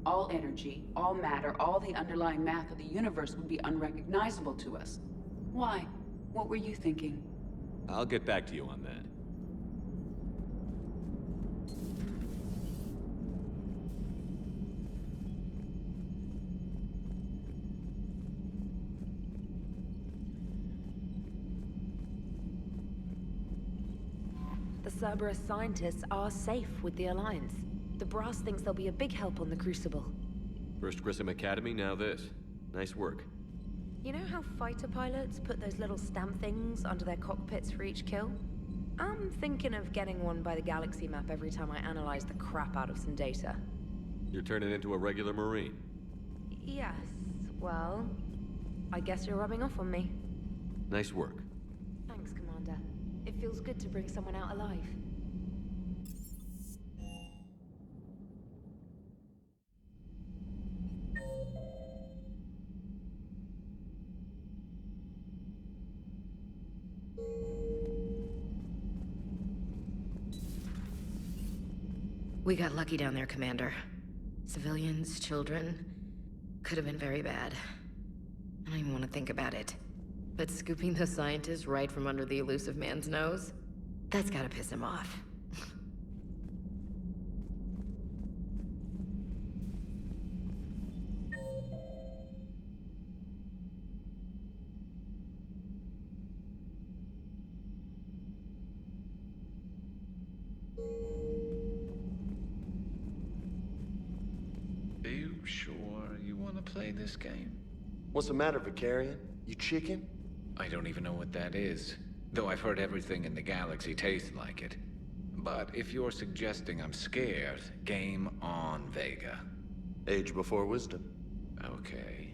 All energy, all matter, all the underlying math of the universe would be unrecognizable to us. Why? What were you thinking? I'll get back to you on that. The Cerberus scientists are safe with the Alliance. The Brass thinks they'll be a big help on the Crucible. First Grissom Academy, now this. Nice work. You know how fighter pilots put those little stamp things under their cockpits for each kill? I'm thinking of getting one by the galaxy map every time I analyze the crap out of some data. You're turning into a regular Marine. Yes, well, I guess you're rubbing off on me. Nice work. Thanks, Commander. It feels good to bring someone out alive. We got lucky down there, Commander. Civilians, children. Could have been very bad. I don't even want to think about it. But scooping the scientists right from under the elusive man's nose? That's gotta piss him off. Are you sure you want to play this game? What's the matter, Vicarian? You chicken? I don't even know what that is, though I've heard everything in the galaxy tastes like it. But if you're suggesting I'm scared, game on, Vega. Age before wisdom. Okay.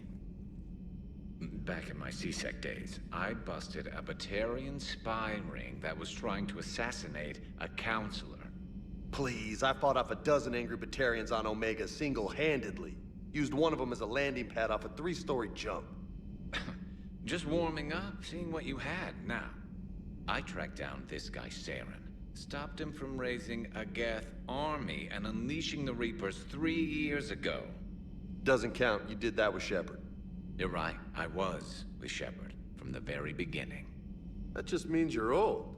Back in my C-Sec days, I busted a Batarian spy ring that was trying to assassinate a counselor. Please, I fought off a dozen angry Batarians on Omega single-handedly. Used one of them as a landing pad off a 3-story jump. Just warming up, seeing what you had. Now, I tracked down this guy, Saren. Stopped him from raising a Geth army and unleashing the Reapers 3 years ago. Doesn't count. You did that with Shepard. You're right. I was with Shepard from the very beginning. That just means you're old.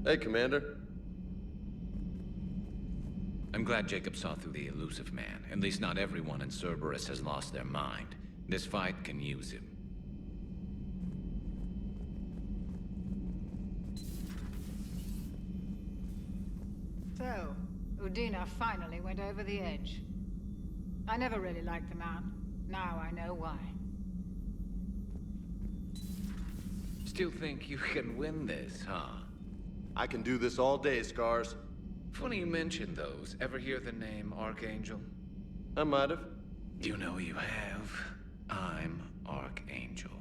Hey, Commander. I'm glad Jacob saw through the elusive man. At least not everyone in Cerberus has lost their mind. This fight can use him. Udina finally went over the edge. I never really liked the man. Now I know why. Still think you can win this, huh? I can do this all day, Scars. Funny you mention those. Ever hear the name Archangel? I might have. You know you have. I'm Archangel.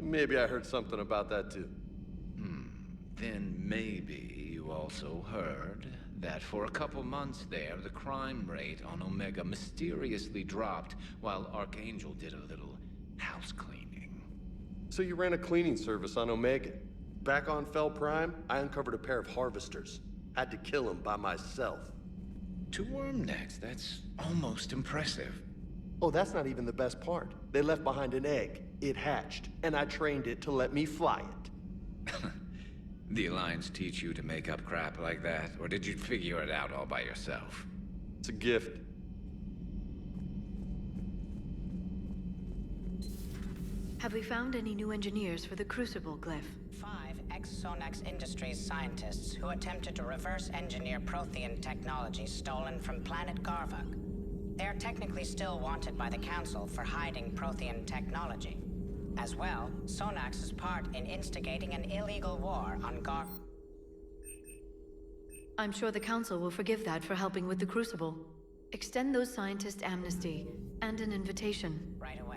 Maybe I heard something about that too. Then maybe you also heard that for a couple months there, the crime rate on Omega mysteriously dropped while Archangel did a little house cleaning. So you ran a cleaning service on Omega. Back on Fel Prime, I uncovered a pair of harvesters. Had to kill them by myself. 2 worm necks, that's almost impressive. Oh, that's not even the best part. They left behind an egg. It hatched, and I trained it to let me fly it. The Alliance teach you to make up crap like that, or did you figure it out all by yourself? It's a gift. Have we found any new engineers for the Crucible glyph? 5 ex-Sonax Industries scientists who attempted to reverse engineer Prothean technology stolen from planet Garvuk. They're technically still wanted by the Council for hiding Prothean technology. As well, Sonax's part in instigating an illegal war on I'm sure the Council will forgive that for helping with the Crucible. Extend those scientists amnesty and an invitation. Right away.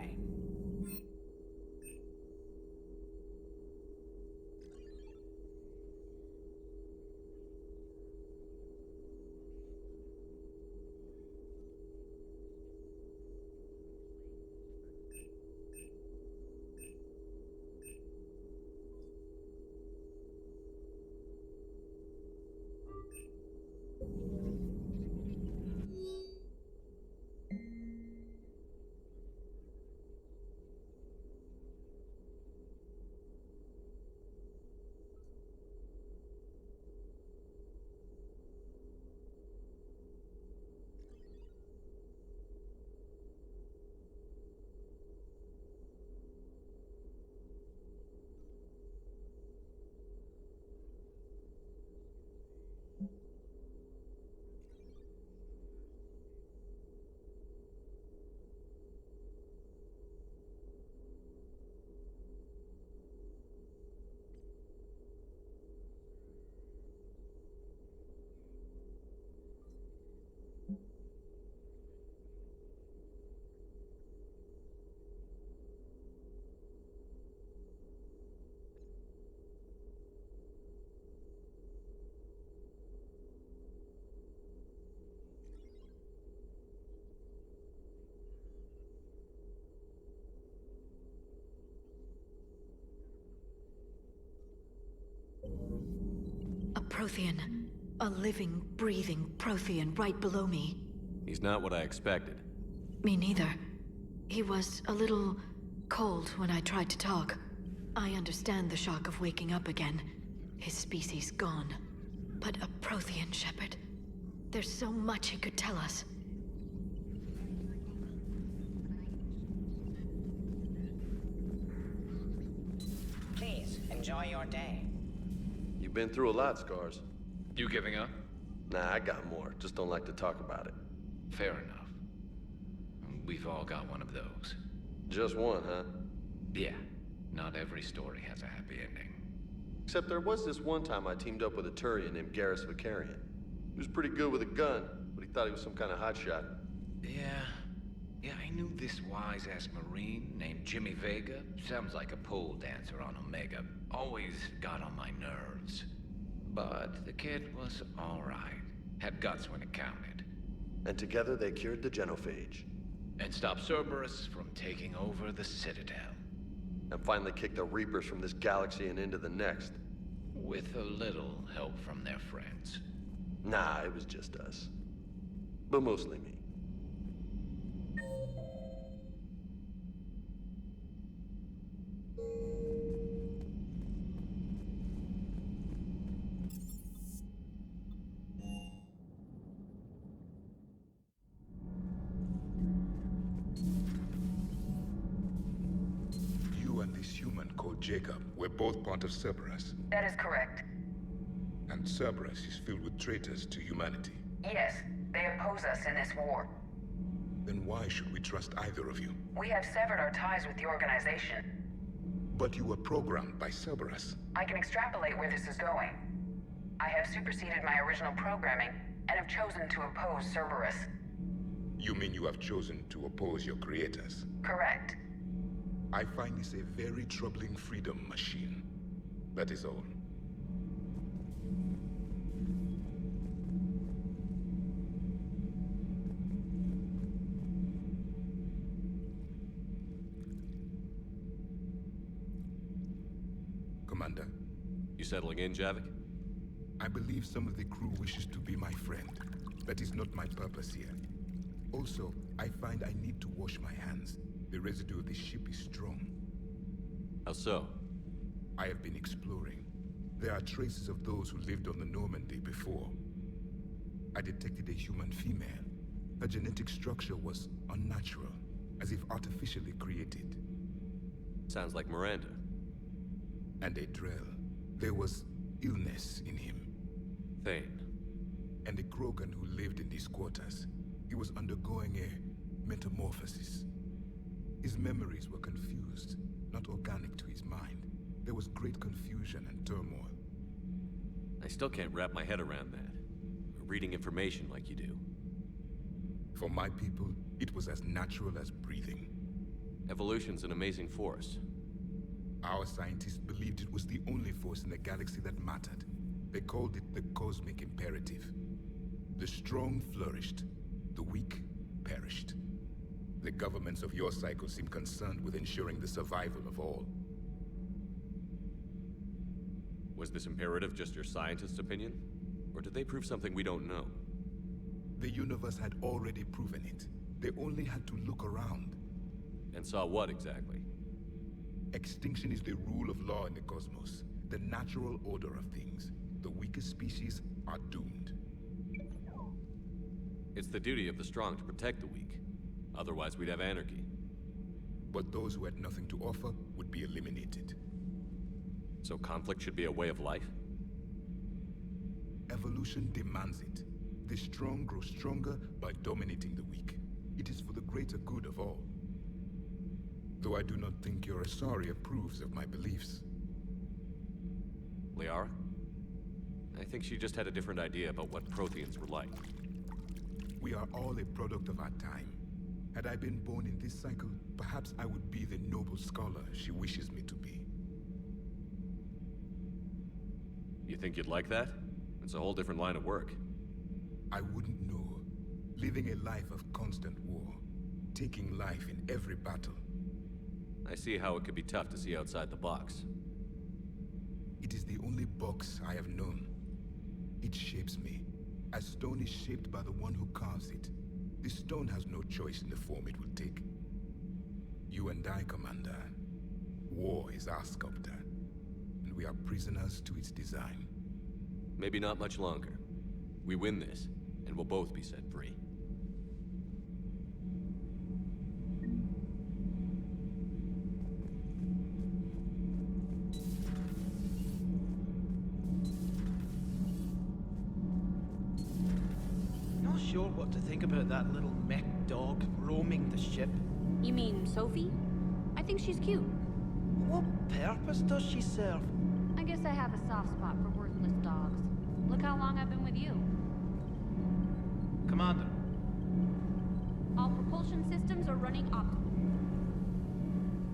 A Prothean. A living, breathing Prothean right below me. He's not what I expected. Me neither. He was a little cold when I tried to talk. I understand the shock of waking up again. His species gone. But a Prothean shepherd. There's so much he could tell us. Please, enjoy your day. You've been through a lot, Scars. You giving up? Nah, I got more. Just don't like to talk about it. Fair enough. We've all got one of those. Just one, huh? Yeah. Not every story has a happy ending. Except there was this one time I teamed up with a Turian named Garrus Vicarian. He was pretty good with a gun, but he thought he was some kind of hotshot. Yeah, I knew this wise-ass Marine named Jimmy Vega. Sounds like a pole dancer on Omega. Always got on my nerves. But the kid was alright. Had guts when it counted. And together they cured the genophage. And stopped Cerberus from taking over the Citadel. And finally kicked the Reapers from this galaxy and into the next. With a little help from their friends. Nah, it was just us. But mostly me. You and this human called Jacob were both part of Cerberus. That is correct. And Cerberus is filled with traitors to humanity. Yes, they oppose us in this war. Then why should we trust either of you? We have severed our ties with the organization. But you were programmed by Cerberus. I can extrapolate where this is going. I have superseded my original programming and have chosen to oppose Cerberus. You mean you have chosen to oppose your creators? Correct. I find this a very troubling freedom machine. That is all. Commander? You settling in, Javik? I believe some of the crew wishes to be my friend. That is not my purpose here. Also, I find I need to wash my hands. The residue of the ship is strong. How so? I have been exploring. There are traces of those who lived on the Normandy before. I detected a human female. Her genetic structure was unnatural, as if artificially created. Sounds like Miranda. And a Drell. There was illness in him. Thane. And a Krogan who lived in these quarters. He was undergoing a metamorphosis. His memories were confused, not organic to his mind. There was great confusion and turmoil. I still can't wrap my head around that. Reading information like you do. For my people, it was as natural as breathing. Evolution's an amazing force. Our scientists believed it was the only force in the galaxy that mattered. They called it the cosmic imperative. The strong flourished, the weak perished. The governments of your cycle seem concerned with ensuring the survival of all. Was this imperative just your scientist's opinion? Or did they prove something we don't know? The universe had already proven it. They only had to look around. And saw what exactly? Extinction is the rule of law in the cosmos, the natural order of things. The weakest species are doomed. It's the duty of the strong to protect the weak. Otherwise, we'd have anarchy. But those who had nothing to offer would be eliminated. So conflict should be a way of life? Evolution demands it. The strong grow stronger by dominating the weak. It is for the greater good of all. Though I do not think your Asari approves of my beliefs. Liara? I think she just had a different idea about what Protheans were like. We are all a product of our time. Had I been born in this cycle, perhaps I would be the noble scholar she wishes me to be. You think you'd like that? It's a whole different line of work. I wouldn't know. Living a life of constant war. Taking life in every battle. I see how it could be tough to see outside the box. It is the only box I have known. It shapes me, as stone is shaped by the one who carves it. This stone has no choice in the form it will take. You and I, Commander. War is our sculptor, and we are prisoners to its design. Maybe not much longer. We win this, and we'll both be set free. Not sure what to think about that little mech dog roaming the ship. You mean Sophie? I think she's cute. What purpose does she serve? I guess I have a soft spot for worthless dogs. Look how long I've been with you. Commander. All propulsion systems are running optimal.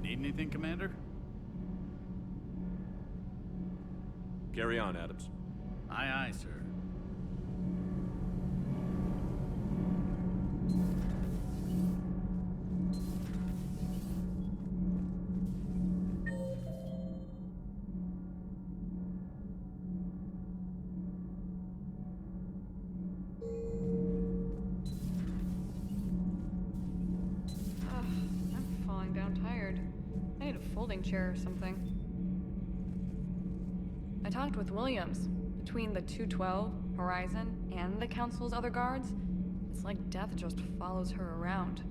Need anything, Commander? Carry on, Adams. Aye, aye, sir. I'm falling down tired. I need a folding chair or something. I talked with Williams. Between the 212, Horizon, and the Council's other guards, it's like death just follows her around.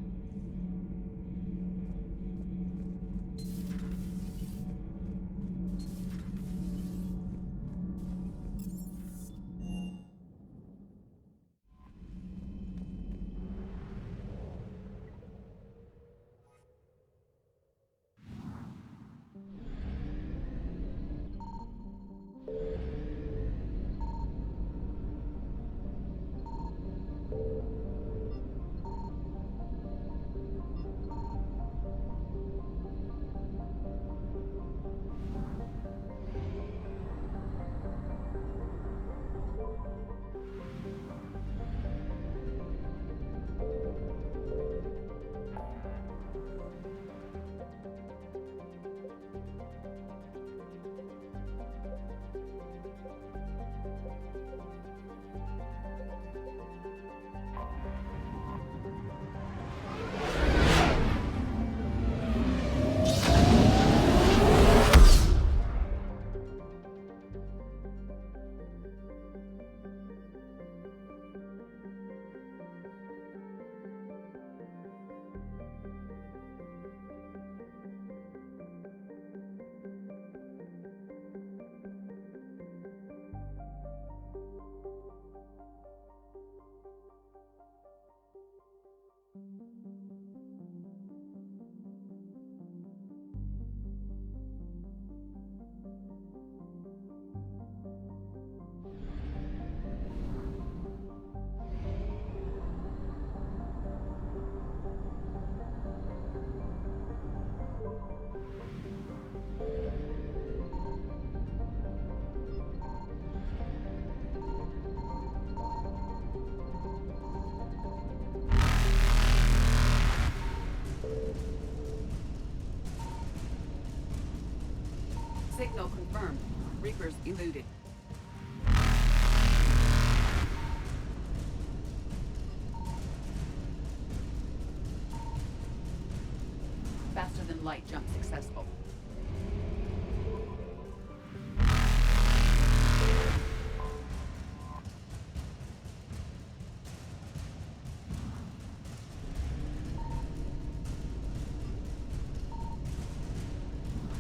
cell confirmed. Reapers eluded. Faster than light jump successful.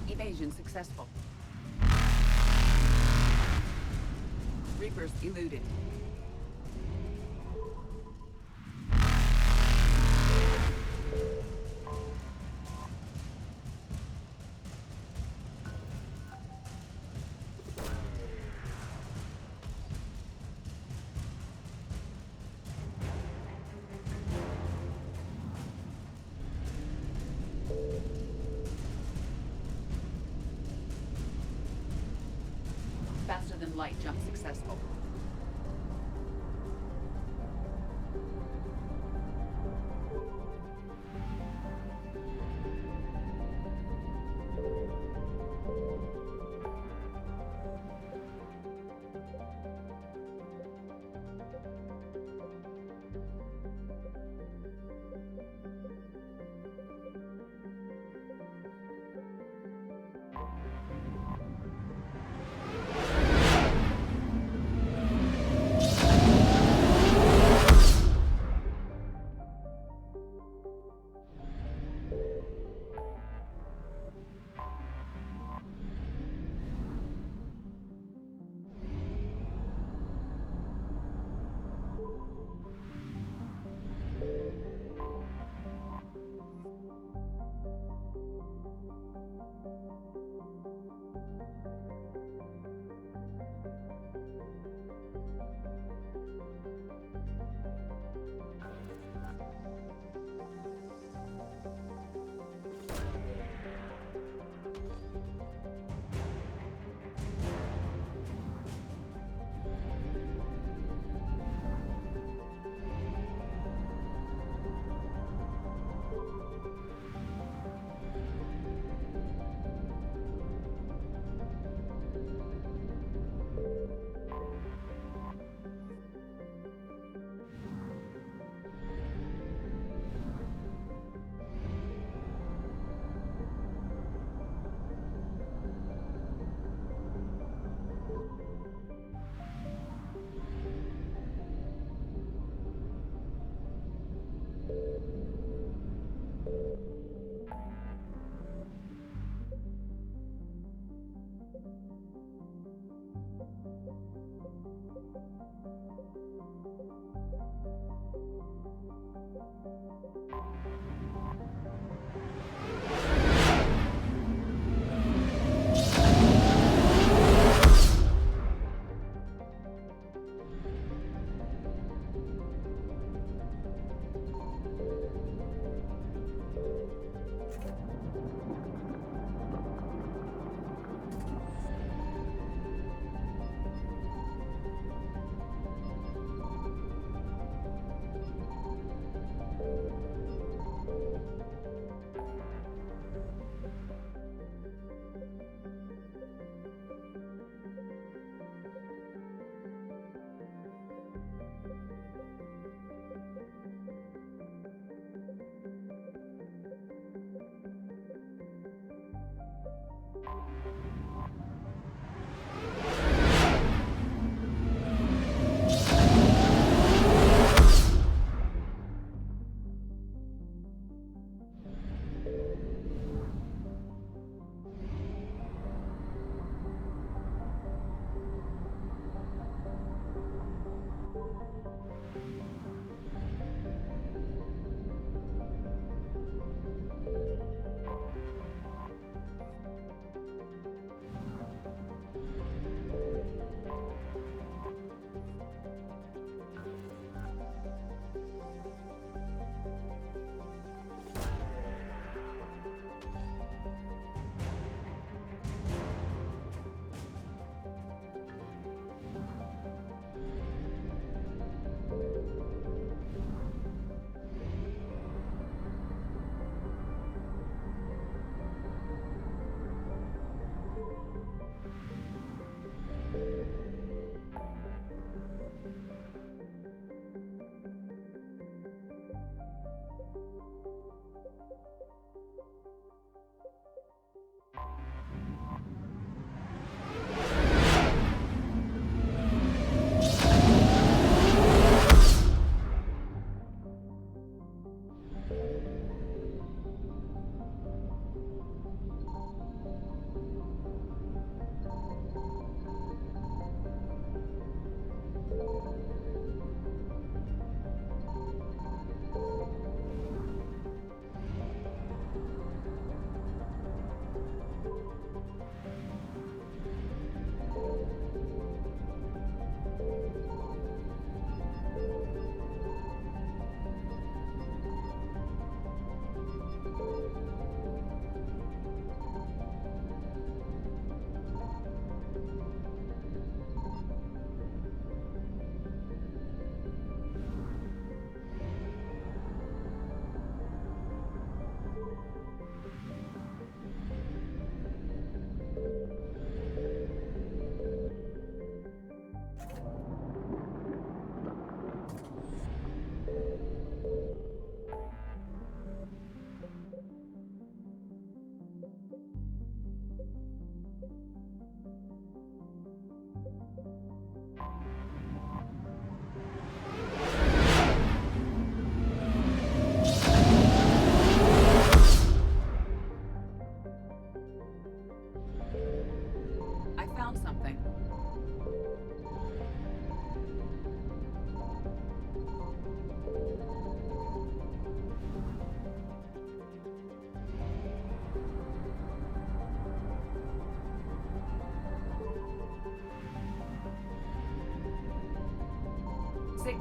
Evasion successful. Reapers eluded. Faster than light jump successful.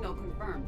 Signal confirmed.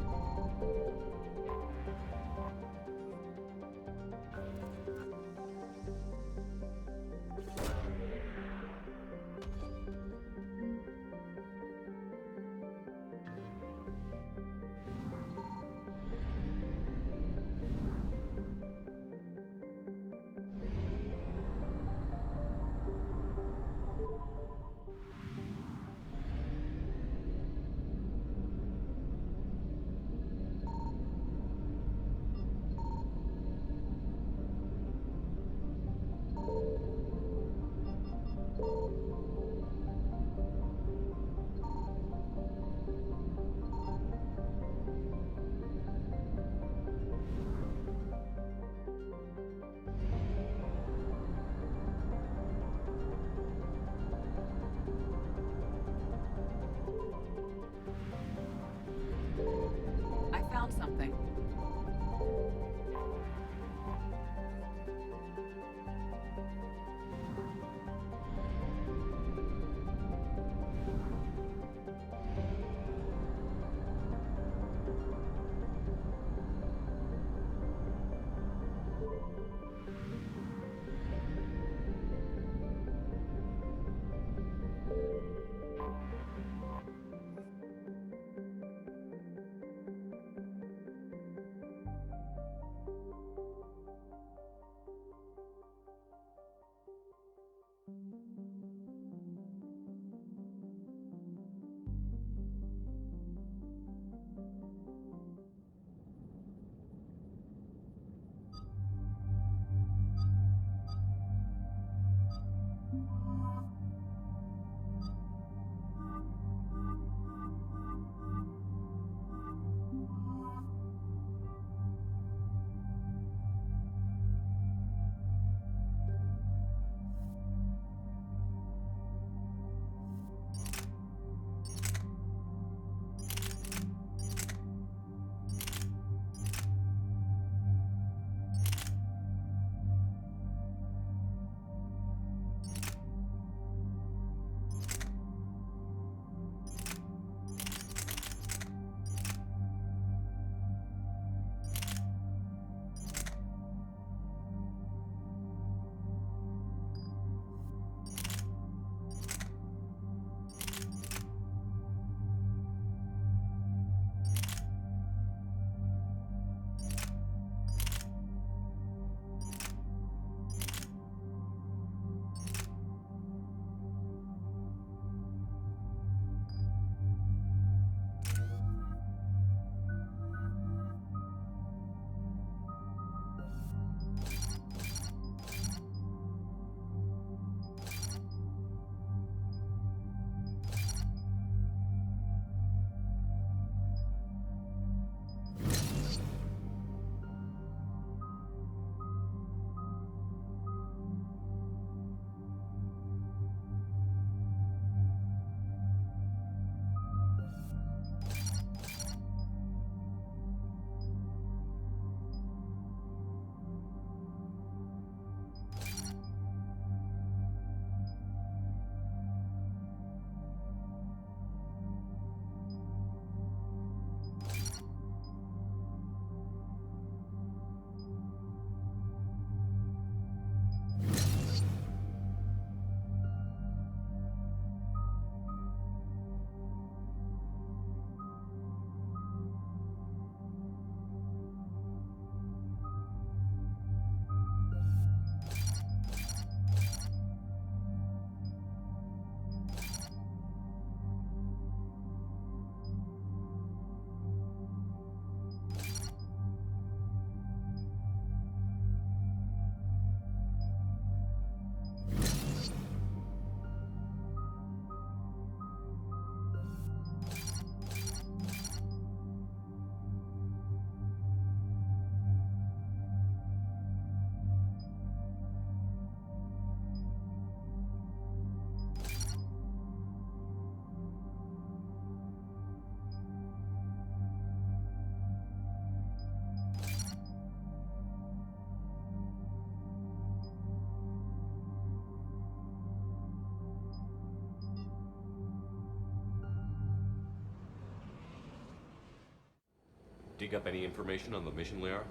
dig up any information on the mission, Liara?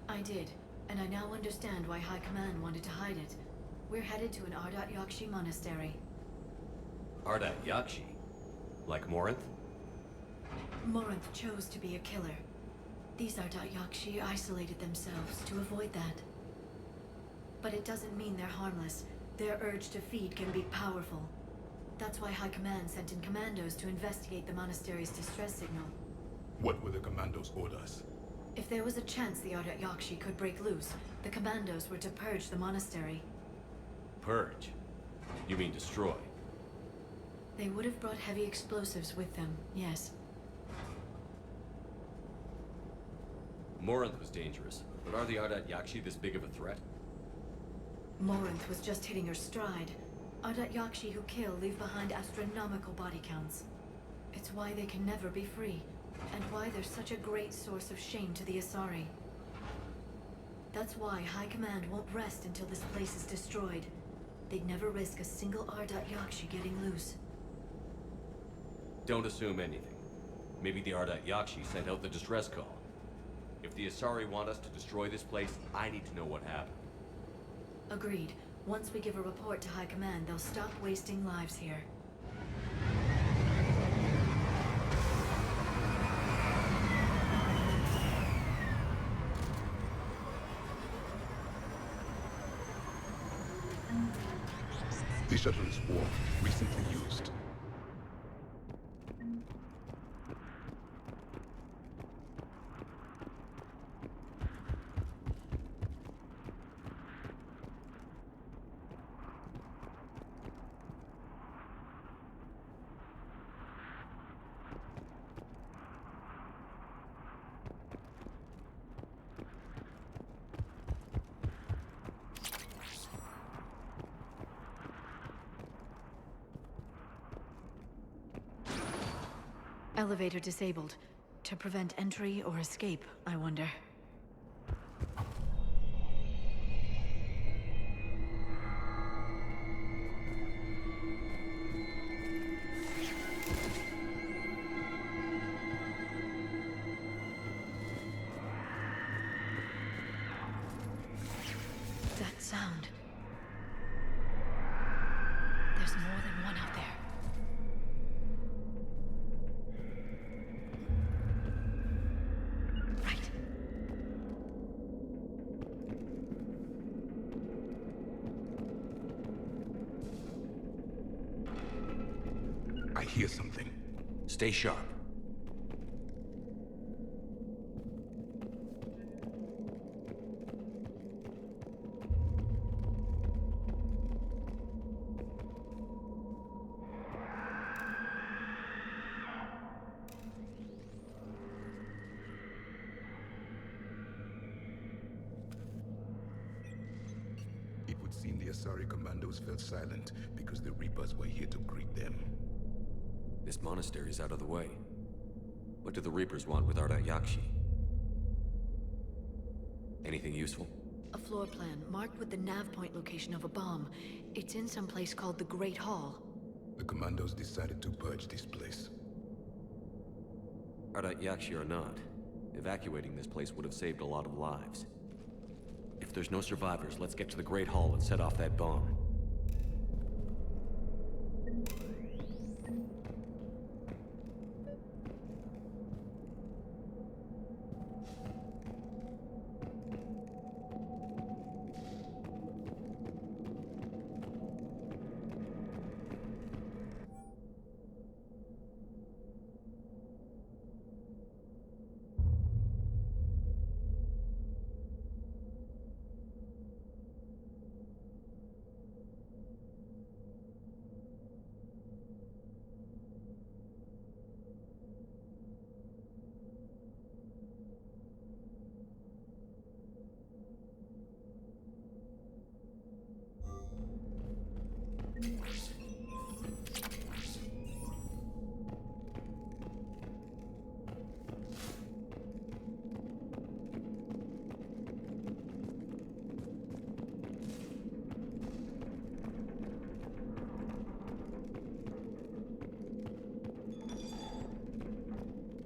I did, and I now understand why High Command wanted to hide it. We're headed to an Ardat Yakshi monastery. Ardat Yakshi? Like Morinth? Morinth chose to be a killer. These Ardat Yakshi isolated themselves to avoid that. But it doesn't mean they're harmless. Their urge to feed can be powerful. That's why High Command sent in commandos to investigate the monastery's distress signal. What were the commandos' orders? If there was a chance the Ardat Yakshi could break loose, the commandos were to purge the monastery. Purge? You mean destroy? They would have brought heavy explosives with them, yes. Morinth was dangerous, but are the Ardat Yakshi this big of a threat? Morinth was just hitting her stride. Ardat Yakshi who kill leave behind astronomical body counts. It's why they can never be free, and why they're such a great source of shame to the Asari. That's why High Command won't rest until this place is destroyed. They'd never risk a single Ardat Yakshi getting loose. Don't assume anything. Maybe the Ardat Yakshi sent out the distress call. If the Asari want us to destroy this place, I need to know what happened. Agreed. Once we give a report to High Command, they'll stop wasting lives here. The shuttle is warm, recently used. Elevator disabled. To prevent entry or escape, I wonder. That sound. There's more than one out there. I hear something. Stay sharp. It would seem the Asari commandos fell silent because the Reapers were here to greet them. This monastery is out of the way. What do the Reapers want with Ardat Yakshi? Anything useful? A floor plan marked with the nav point location of a bomb. It's in some place called the Great Hall. The commandos decided to purge this place. Ardat Yakshi or not, evacuating this place would have saved a lot of lives. If there's no survivors, let's get to the Great Hall and set off that bomb.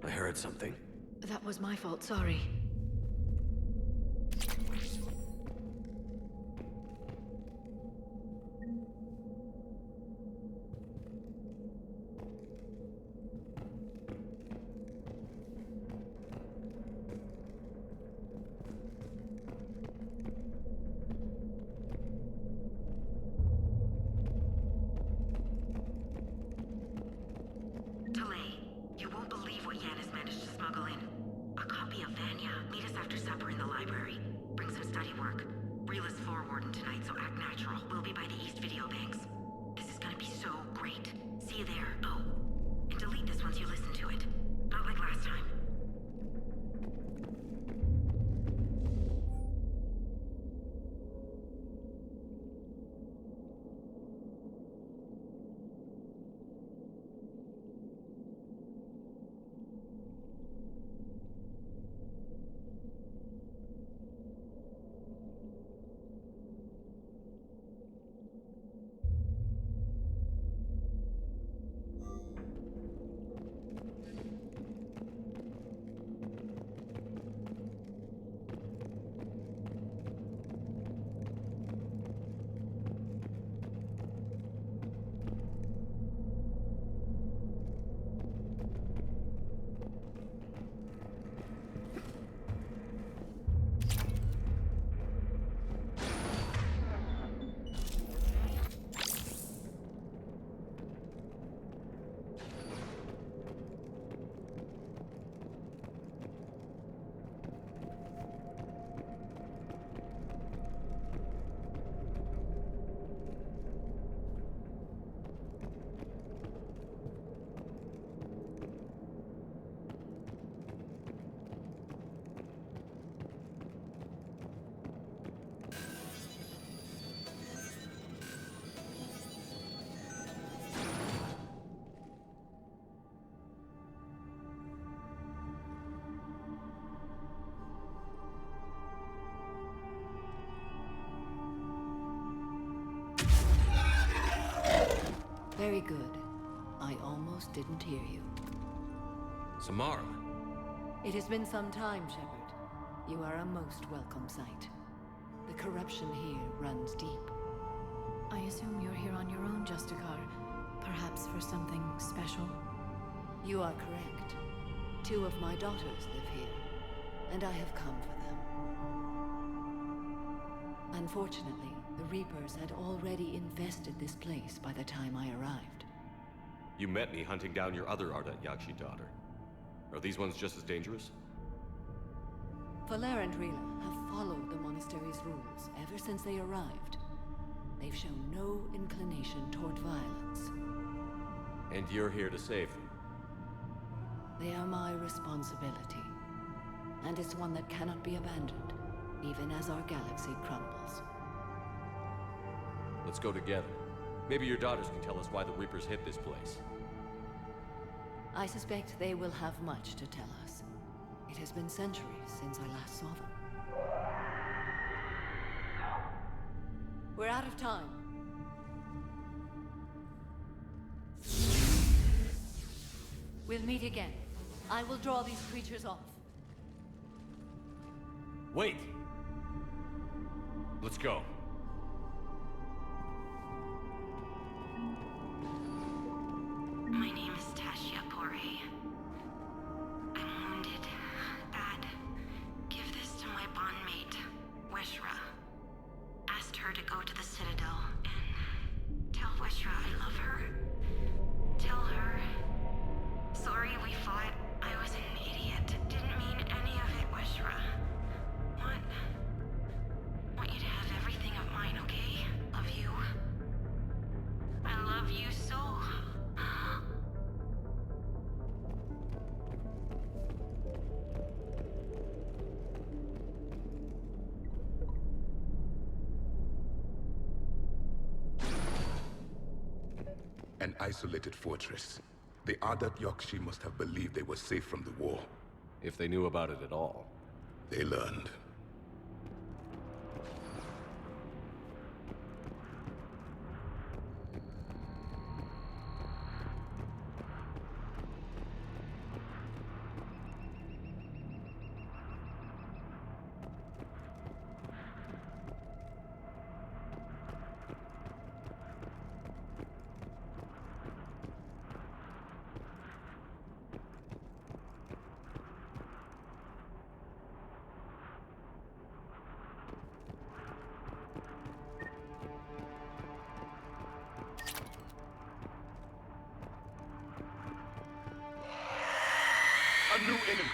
I heard something. That was my fault, sorry. You won't believe what Yan has managed to smuggle in. A copy of Vanya. Meet us after supper in the library. Bring some study work. Reel is forwarding tonight, so act natural. We'll be by the East Video Banks. This is gonna be so great. See you there. Oh, and delete this once you listen to it. Not like last time. Very good. I almost didn't hear you. Samara. It has been some time, Shepard. You are a most welcome sight. The corruption here runs deep. I assume you're here on your own, Justicar. Perhaps for something special? You are correct. 2 of my daughters live here, and I have come for them. Unfortunately, the Reapers had already infested this place by the time I arrived. You met me hunting down your other Ardat Yakshi daughter. Are these ones just as dangerous? Valer and Rila have followed the monastery's rules ever since they arrived. They've shown no inclination toward violence. And you're here to save them? They are my responsibility. And it's one that cannot be abandoned, even as our galaxy crumbles. Let's go together. Maybe your daughters can tell us why the Reapers hit this place. I suspect they will have much to tell us. It has been centuries since I last saw them. We're out of time. We'll meet again. I will draw these creatures off. Wait! Let's go. My name is Tashia Pore. I'm wounded. Bad. Give this to my bondmate, Weshra. Asked her to go to the Citadel and tell Weshra I love her. Tell her. Sorry we fought. I was an idiot. Didn't mean any of it, Weshra. Want you to have everything of mine, okay? Love you. I love you so. An isolated fortress. The Ardat Yakshi must have believed they were safe from the war. If they knew about it at all. They learned. new enemy.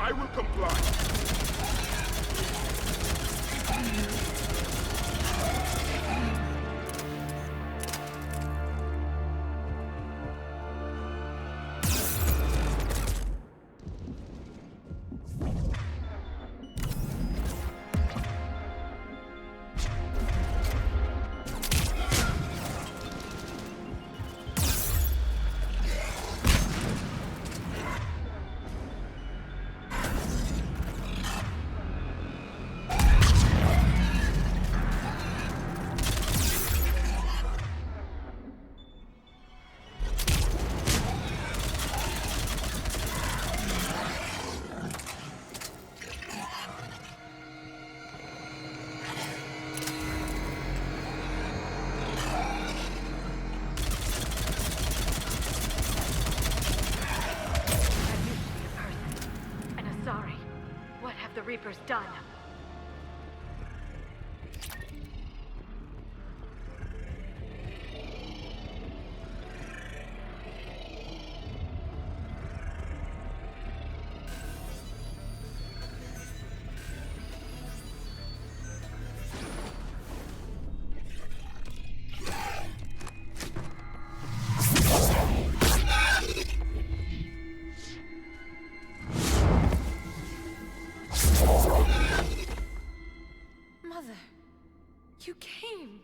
I will comply. The Reaper's done. You came!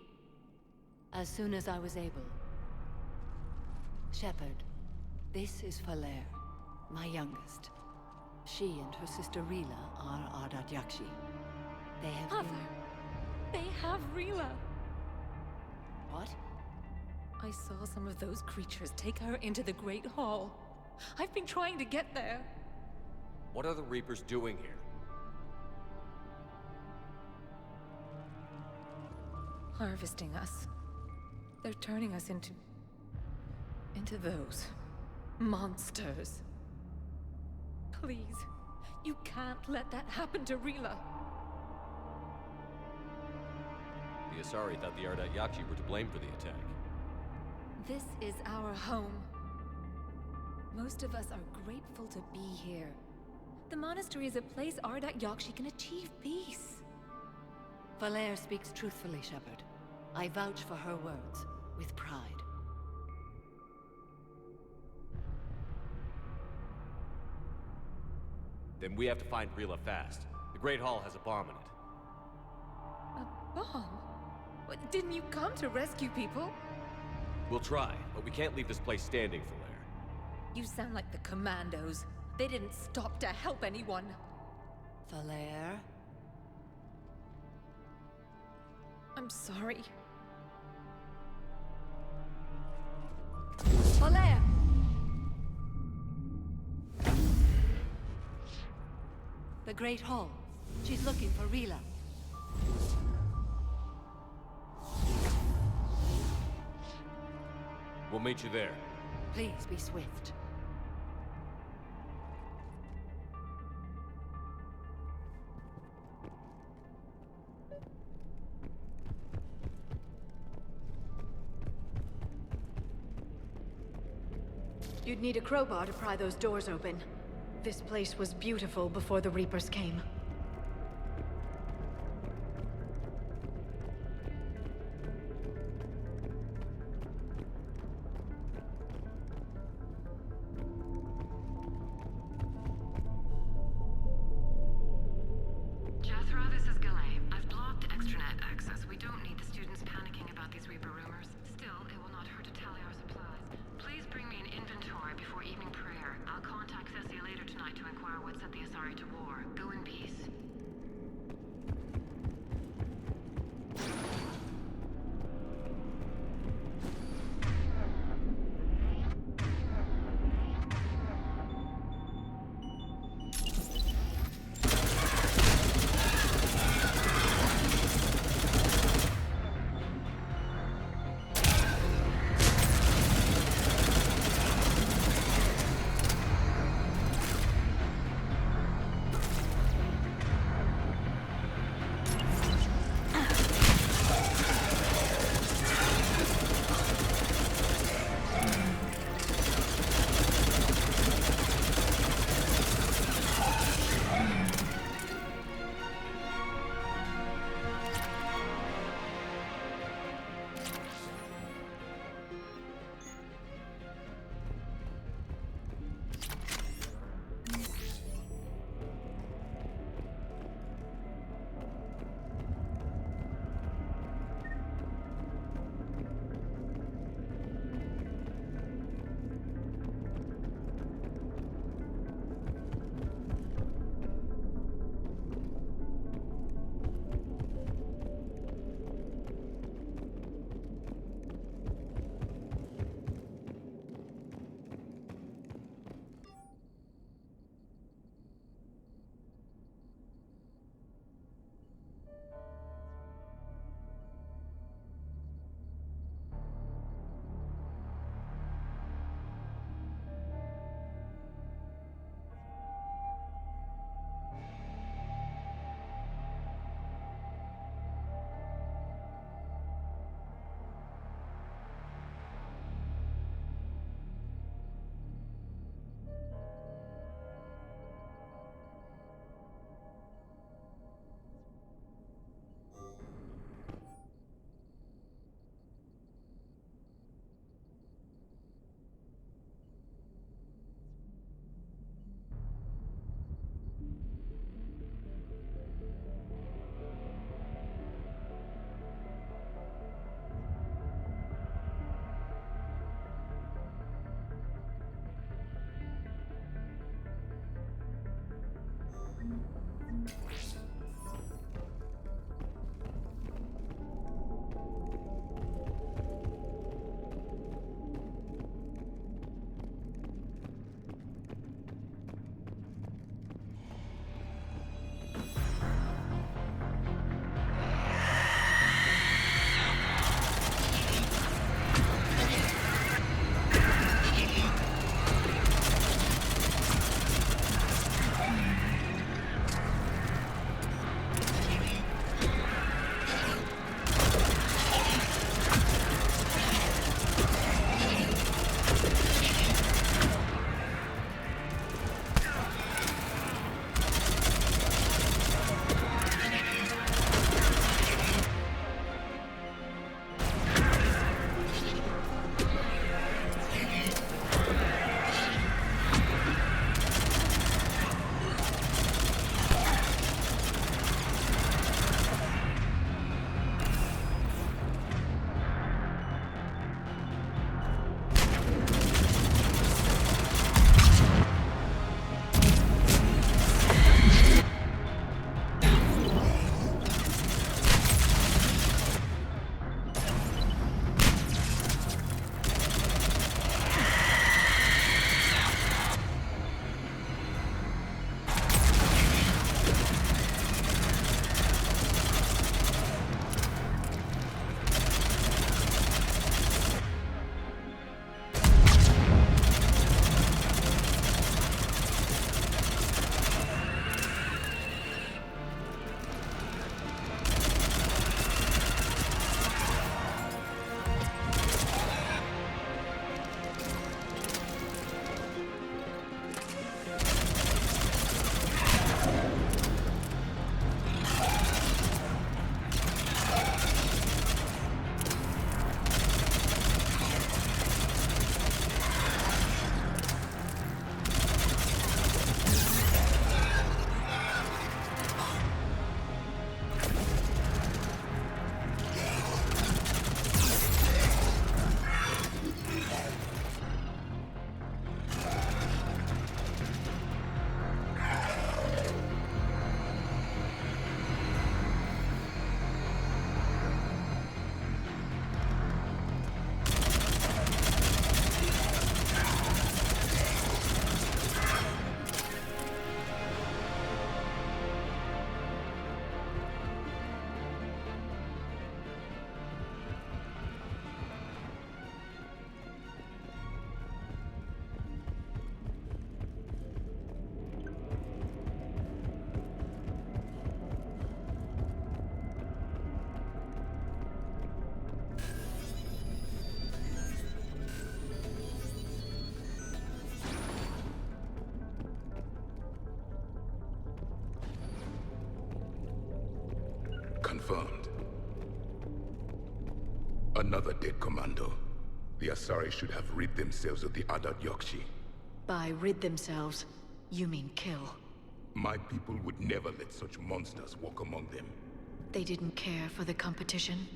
As soon as I was able. Shepard, this is Falere, my youngest. She and her sister Rila are Ardat Yakshi. They have Mother! They have Rila! What? I saw some of those creatures take her into the Great Hall. I've been trying to get there. What are the Reapers doing here? Harvesting us. They're turning us into those monsters. Please, you can't let that happen to Rila. The Asari thought the Ardat Yakshi were to blame for the attack. This is our home. Most of us are grateful to be here. The monastery is a place Ardat Yakshi can achieve peace. Falere speaks truthfully, Shepard. I vouch for her words, with pride. Then we have to find Rila fast. The Great Hall has a bomb in it. A bomb? What, didn't you come to rescue people? We'll try, but we can't leave this place standing, Falere. You sound like the Commandos. They didn't stop to help anyone. Valere? I'm sorry. Valere! The Great Hall. She's looking for Rila. We'll meet you there. Please be swift. You'd need a crowbar to pry those doors open. This place was beautiful before the Reapers came. Jethro, this is Galay. I've blocked extranet access. We don't need the students panicking about these Reaper rumors. Still, it will not hurt to tally our supplies. Please bring me an inventory before evening prayer. I'll contact Cessia later tonight to inquire what set the Asari to war. Go in peace. Confirmed. Another dead commando. The Asari should have rid themselves of the Adat Yokshi. By rid themselves, you mean kill. My people would never let such monsters walk among them. They didn't care for the competition?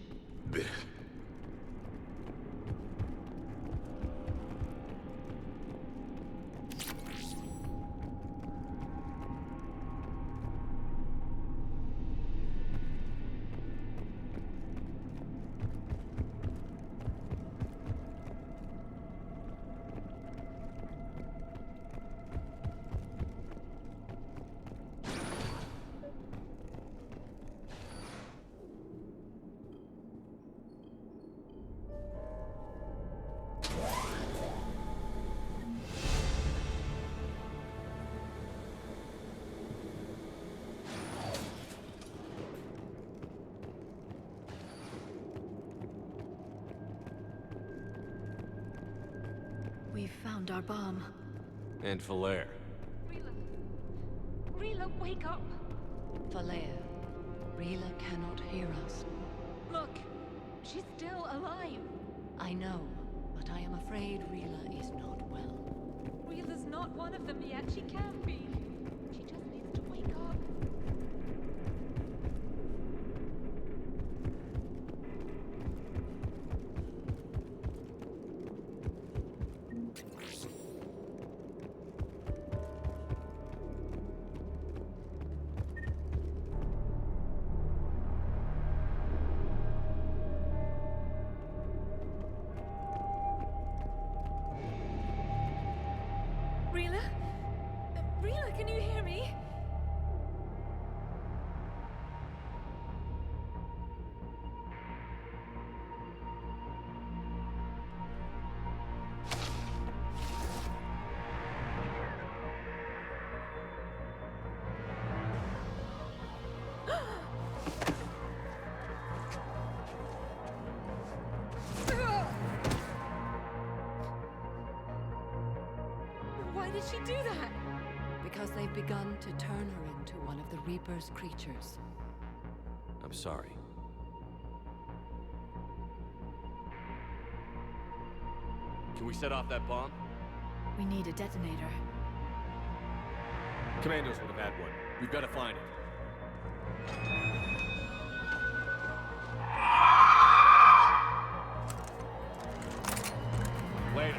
We found our bomb. And Falair. Rila, wake up! Falair, Rila cannot hear us. Look! She's still alive! I know, but I am afraid Rila is not well. Rila's not one of them yet. She can't be. She just needs to wake up. Rila? Rila, can you hear me? Why did she do that? Because they've begun to turn her into one of the Reaper's creatures. I'm sorry. Can we set off that bomb? We need a detonator. Commandos would have had one. We've got to find it. Later.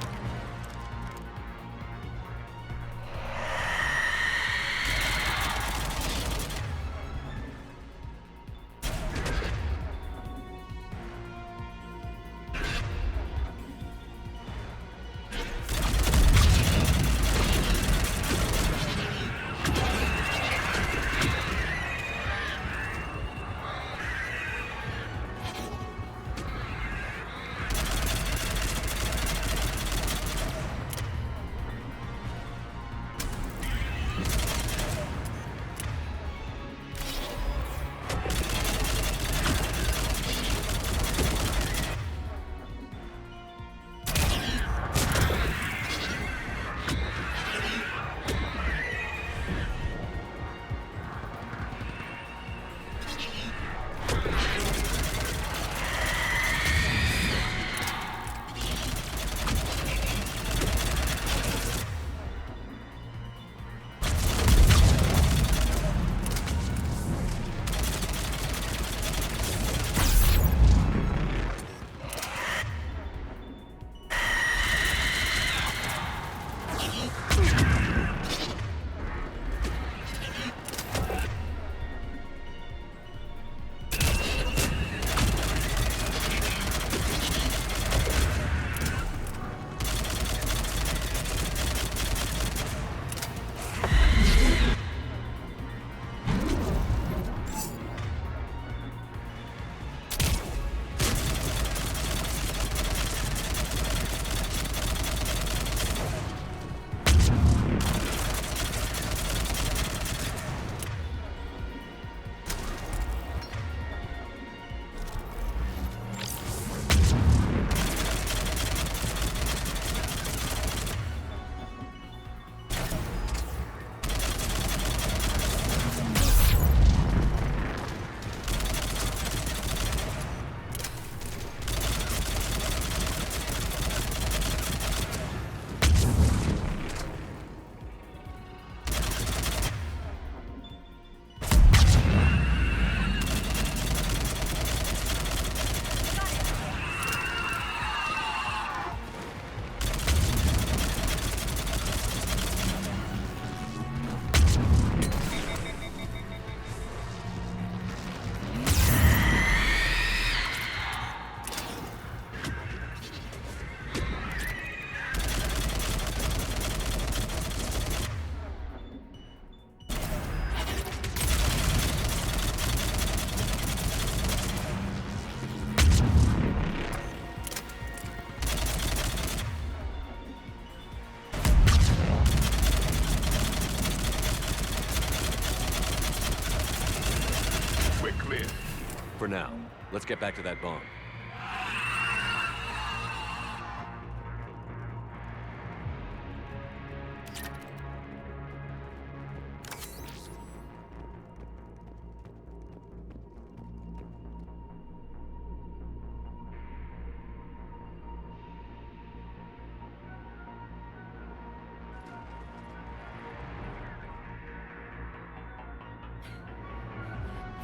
Clear. For now, let's get back to that bomb.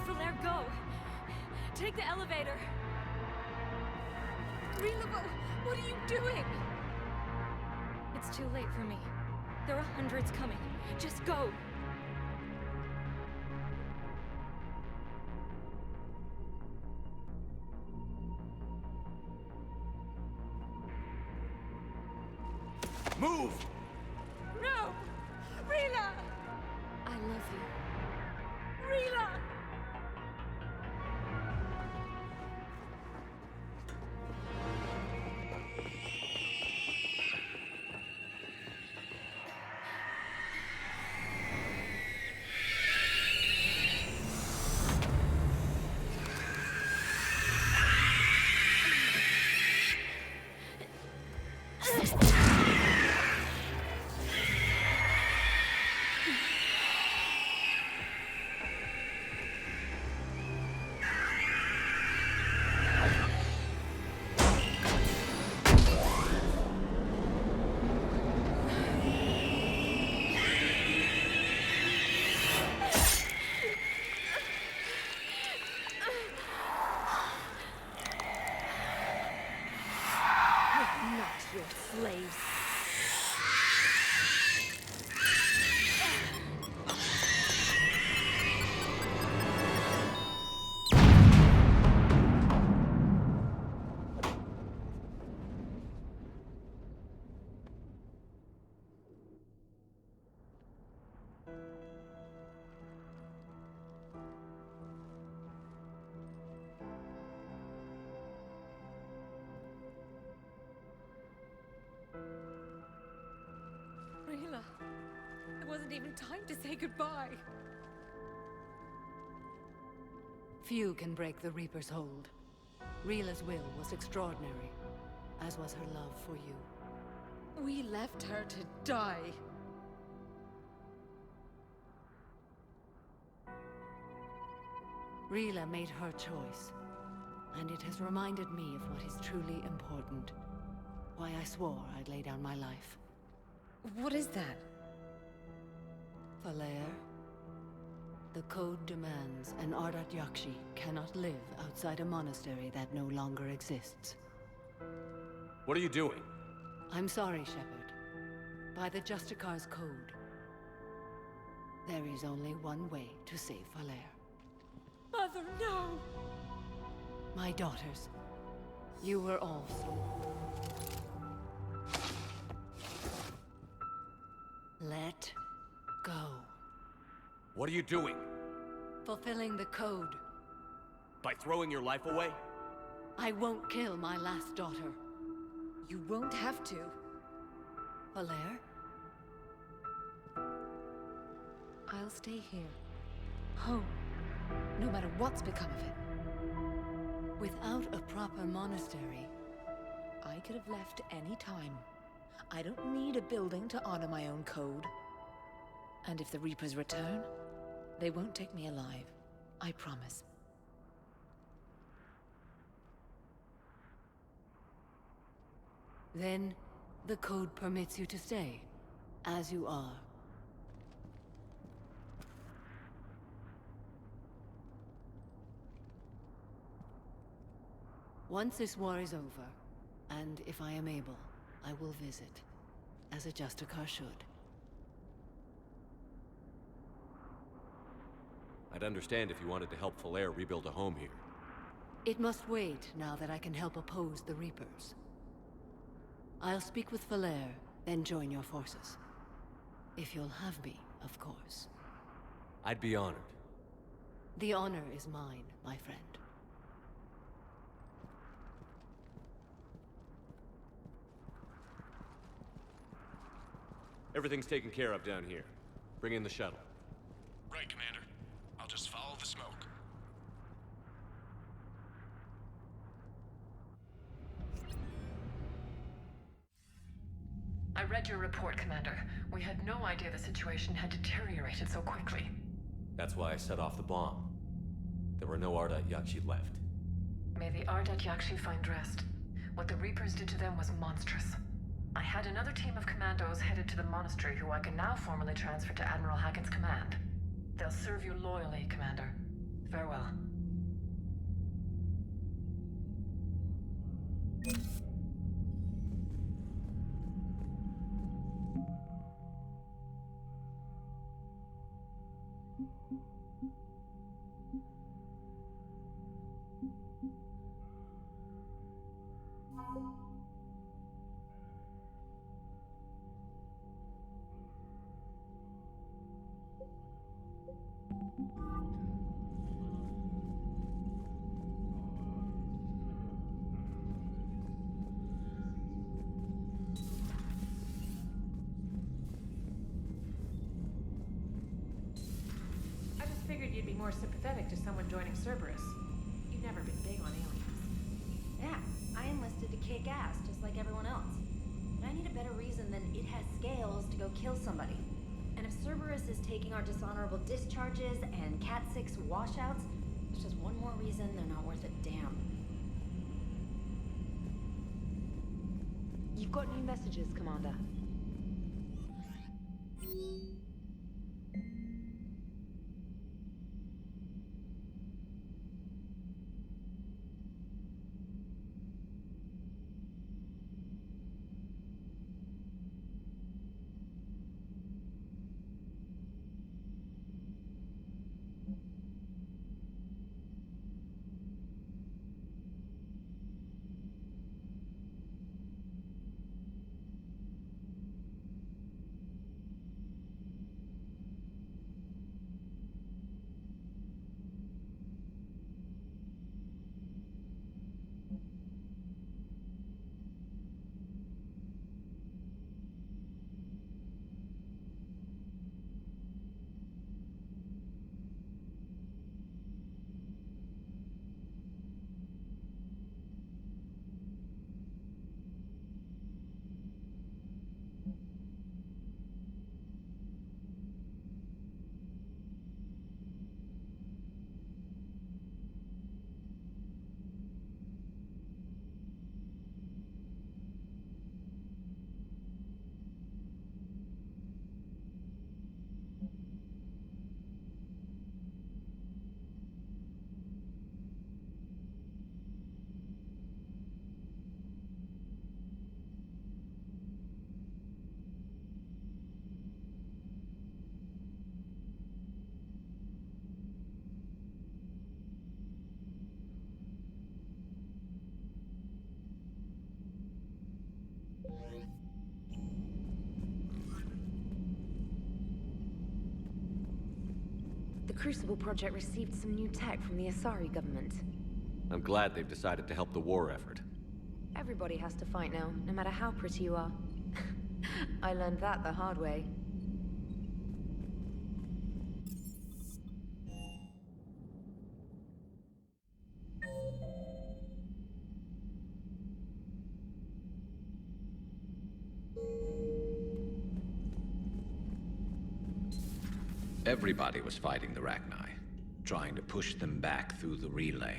Flair, go! Take the elevator! Relavo, what are you doing? It's too late for me. There are hundreds coming. Just go! Move! No! Rila! I love you. Rila! Slaves. Rila, it wasn't even time to say goodbye. Few can break the Reaper's hold. Rila's will was extraordinary, as was her love for you. We left her to die. Rila made her choice, and it has reminded me of what is truly important. Why I swore I'd lay down my life. What is that? Falair, the code demands an Ardat Yakshi cannot live outside a monastery that no longer exists. What are you doing? I'm sorry, Shepard. By the Justicar's code, there is only one way to save Falair. Mother, no! My daughters, you were all sworn. Let go. What are you doing? Fulfilling the code. By throwing your life away? I won't kill my last daughter. You won't have to. Falair? I'll stay here. Home. No matter what's become of it. Without a proper monastery, I could have left any time. I don't need a building to honor my own code. And if the Reapers return, they won't take me alive. I promise. Then, the code permits you to stay, as you are. Once this war is over, and if I am able, I will visit, as a Justicar should. I'd understand if you wanted to help Falair rebuild a home here. It must wait now that I can help oppose the Reapers. I'll speak with Falair, then join your forces. If you'll have me, of course. I'd be honored. The honor is mine, my friend. Everything's taken care of down here. Bring in the shuttle. Right, Commander. I'll just follow the smoke. read your report, Commander. We had no idea the situation had deteriorated so quickly. That's why I set off the bomb. There were no Ardat Yakshi left. May the Ardat Yakshi find rest. What the Reapers did to them was monstrous. I had another team of commandos headed to the monastery who I can now formally transfer to Admiral Hackett's command. They'll serve you loyally, Commander. Farewell. I just figured you'd be more sympathetic to someone joining Cerberus. You've never been big on aliens. Yeah, I enlisted to kick ass, just like everyone else. But I need a better reason than it has scales to go kill somebody. And if Cerberus is taking our dishonorable discharges and Cat 6 washouts, it's just one more reason they're not worth a damn. You've got new messages, Commander. The Crucible Project received some new tech from the Asari government. I'm glad they've decided to help the war effort. Everybody has to fight now, no matter how pretty you are. I learned that the hard way. Everybody was fighting the Rachni, trying to push them back through the relay.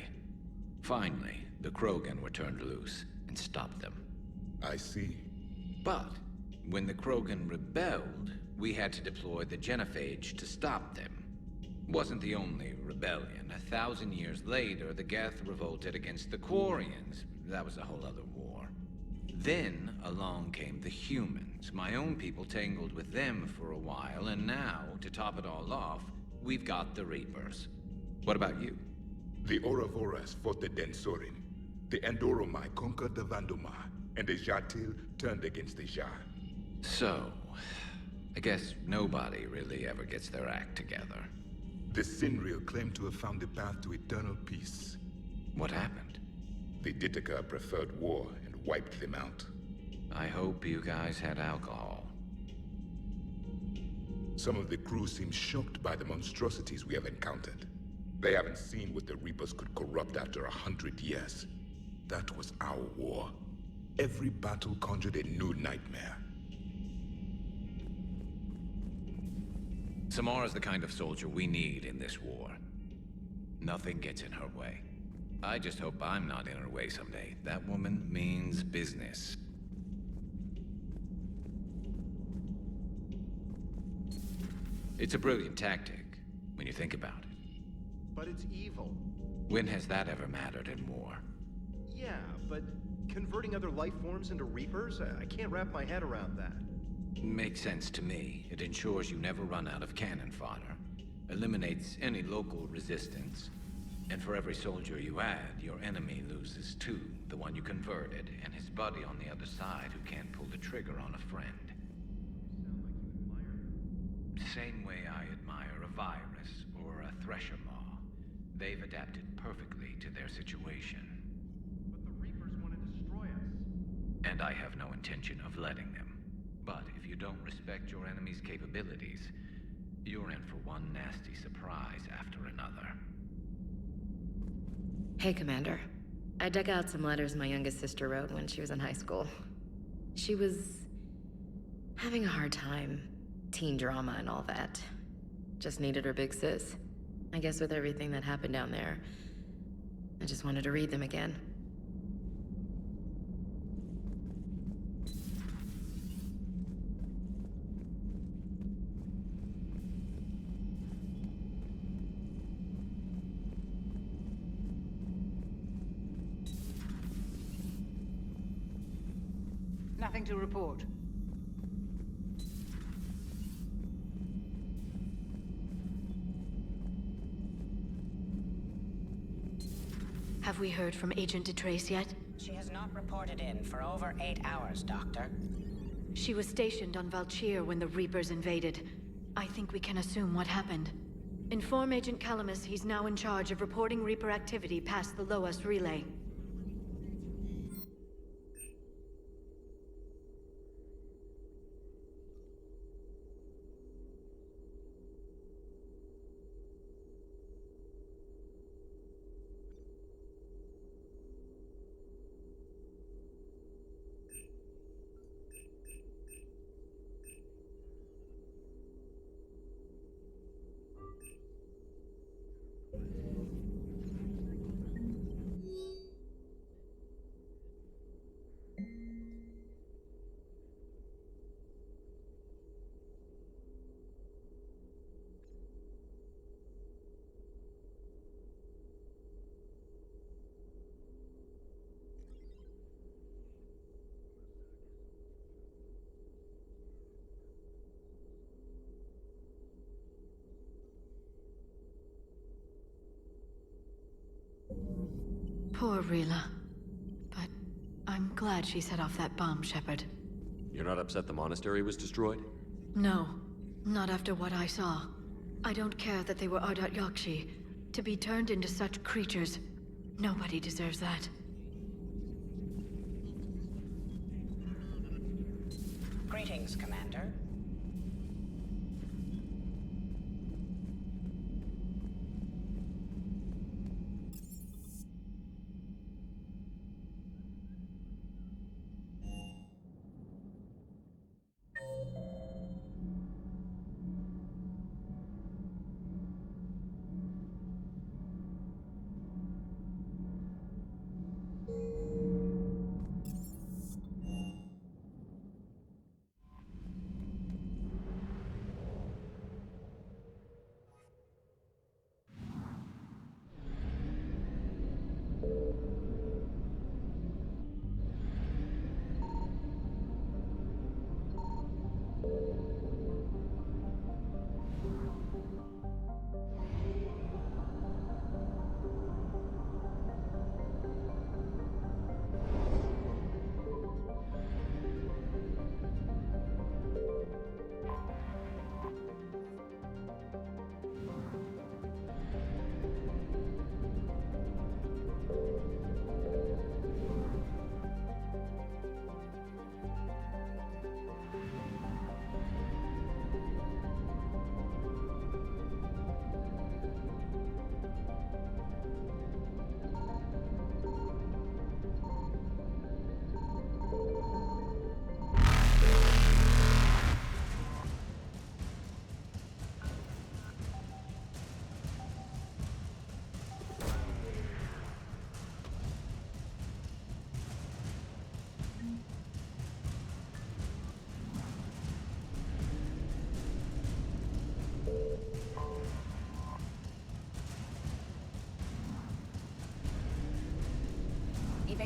Finally, the Krogan were turned loose and stopped them. I see. But when the Krogan rebelled, we had to deploy the Genophage to stop them. Wasn't the only rebellion. 1,000 years later, the Geth revolted against the Quarians. That was a whole other war. Then along came the humans. My own people tangled with them for a while, and now, to top it all off, we've got the Reapers. What about you? The Ouroboros fought the Densorin. The Endoromai conquered the Vandomai, and the Jatil turned against the Jar. So, I guess nobody really ever gets their act together. The Sinreal claimed to have found the path to eternal peace. What happened? The Ditaka preferred war and wiped them out. I hope you guys had alcohol. Some of the crew seem shocked by the monstrosities we have encountered. They haven't seen what the Reapers could corrupt after 100 years. That was our war. Every battle conjured a new nightmare. Samara's the kind of soldier we need in this war. Nothing gets in her way. I just hope I'm not in her way someday. That woman means business. It's a brilliant tactic, when you think about it. But it's evil. When has that ever mattered in war? Yeah, but converting other life forms into Reapers? I can't wrap my head around that. Makes sense to me. It ensures you never run out of cannon fodder. Eliminates any local resistance. And for every soldier you add, your enemy loses two. The one you converted, and his buddy on the other side who can't pull the trigger on a friend. Same way I admire a virus or a thresher maw. They've adapted perfectly to their situation. But the Reapers want to destroy us. And I have no intention of letting them. But if you don't respect your enemy's capabilities, you're in for one nasty surprise after another. Hey, Commander. I dug out some letters my youngest sister wrote when she was in high school. She was having a hard time. Teen drama and all that. Just needed her big sis. I guess with everything that happened down there, I just wanted to read them again. Nothing to report. Have we heard from Agent DeTrace yet? She has not reported in for over 8 hours, Doctor. She was stationed on Valchir when the Reapers invaded. I think we can assume what happened. Inform Agent Calamus he's now in charge of reporting Reaper activity past the Loas relay. Poor Rila. But I'm glad she set off that bomb, Shepard. You're not upset the monastery was destroyed? No, not after what I saw. I don't care that they were Ardat Yakshi. To be turned into such creatures, nobody deserves that. Greetings, Commander.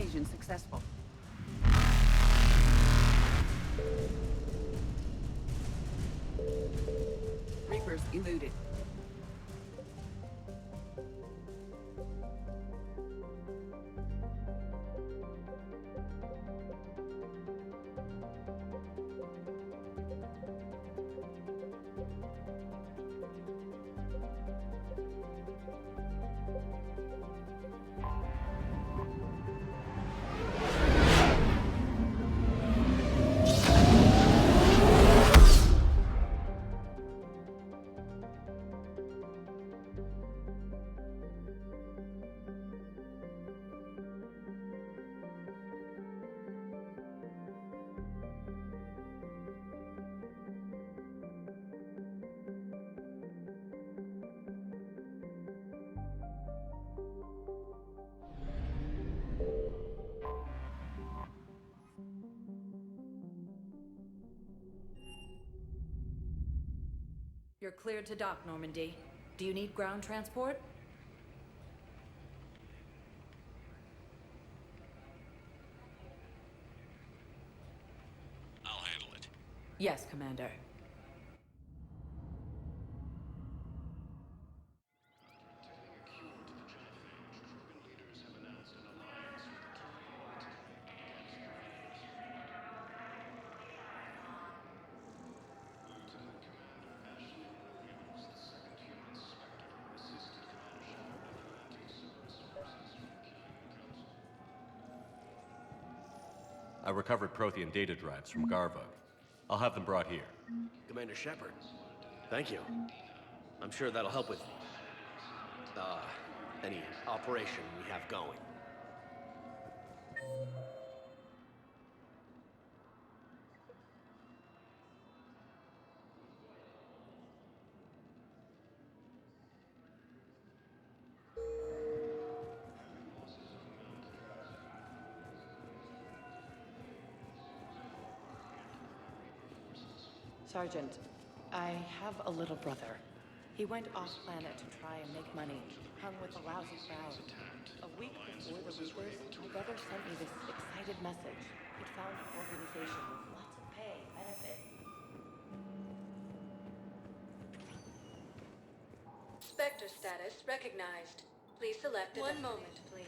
Evasion successful. Reapers eluded. You're cleared to dock, Normandy. Do you need ground transport? I'll handle it. Yes, Commander. I recovered Prothean data drives from Garvug. I'll have them brought here. Commander Shepard, thank you. I'm sure that'll help with, any operation we have going. Sergeant, I have a little brother. He went off-planet to try and make money, hung with a lousy crowd. A week before the Reapers, my brother sent me this excited message. He'd found an organization with lots of pay, benefit. Spectre status recognized. Please select one moment, please.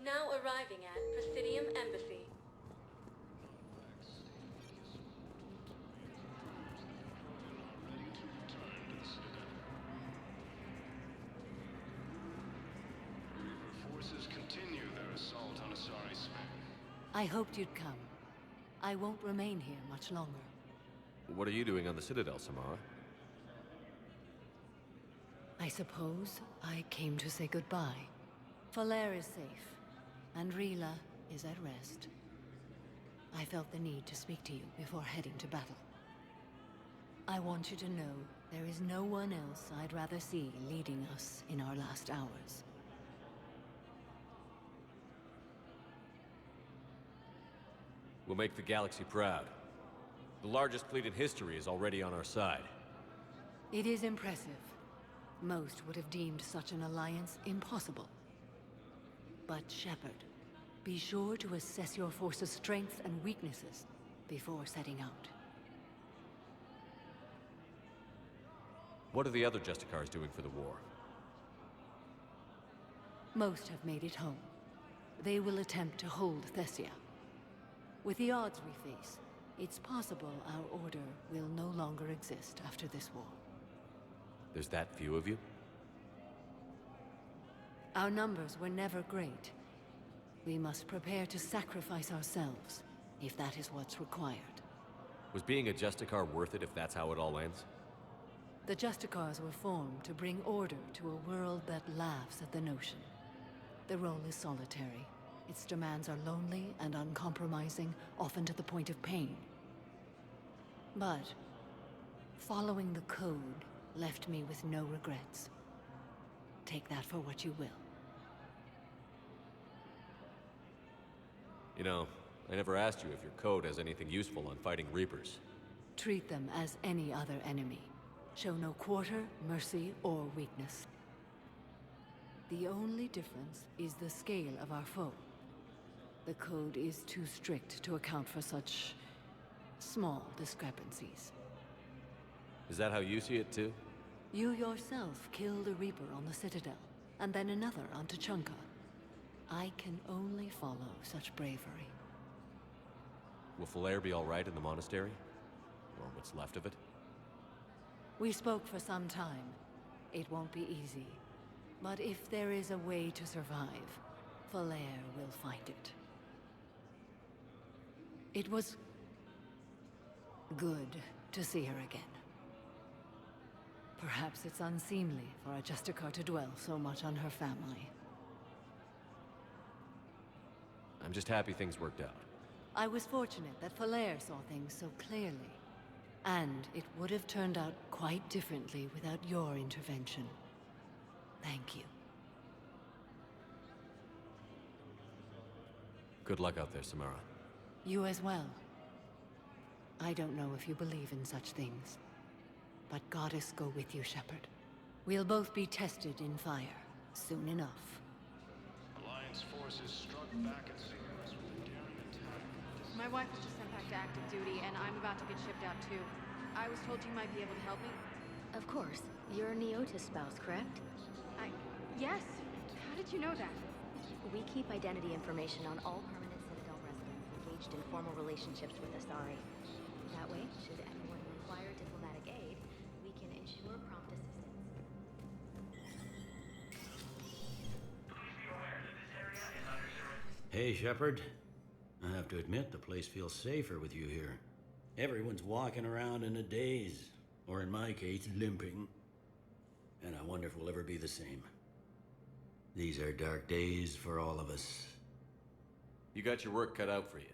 Now arriving at Presidium Embassy. Forces continue their assault on Asari Space. I hoped you'd come. I won't remain here much longer. What are you doing on the Citadel, Samara? I suppose I came to say goodbye. Falair is safe, and Rila is at rest. I felt the need to speak to you before heading to battle. I want you to know there is no one else I'd rather see leading us in our last hours. We'll make the galaxy proud. The largest fleet in history is already on our side. It is impressive. Most would have deemed such an alliance impossible. But Shepard, be sure to assess your force's strengths and weaknesses before setting out. What are the other Justicars doing for the war? Most have made it home. They will attempt to hold Thessia. With the odds we face, it's possible our order will no longer exist after this war. There's that few of you? Our numbers were never great. We must prepare to sacrifice ourselves, if that is what's required. Was being a Justicar worth it if that's how it all ends? The Justicars were formed to bring order to a world that laughs at the notion. The role is solitary. Its demands are lonely and uncompromising, often to the point of pain. But following the code left me with no regrets. Take that for what you will. You know, I never asked you if your code has anything useful on fighting Reapers. Treat them as any other enemy. Show no quarter, mercy, or weakness. The only difference is the scale of our foe. The code is too strict to account for such small discrepancies. Is that how you see it, too? You yourself killed a Reaper on the Citadel, and then another on Tuchanka. I can only follow such bravery. Will Falair be all right in the monastery? Or what's left of it? We spoke for some time. It won't be easy. But if there is a way to survive, Falair will find it. It was good to see her again. Perhaps it's unseemly for a Justicar to dwell so much on her family. I'm just happy things worked out. I was fortunate that Falair saw things so clearly. And it would have turned out quite differently without your intervention. Thank you. Good luck out there, Samara. You as well. I don't know if you believe in such things, but Goddess go with you, Shepard. We'll both be tested in fire, soon enough. Alliance forces struck back at Sequence with a daring attack. My wife was just sent back to active duty, and I'm about to get shipped out too. I was told you might be able to help me. Of course. You're a Neotis spouse, correct? Yes. How did you know that? We keep identity information on all permanent Citadel residents engaged in formal relationships with Asari. That way, should anyone require diplomatic aid, we can ensure prompt assistance. Hey, Shepard. I have to admit, the place feels safer with you here. Everyone's walking around in a daze, or in my case, limping. And I wonder if we'll ever be the same. These are dark days for all of us. You got your work cut out for you.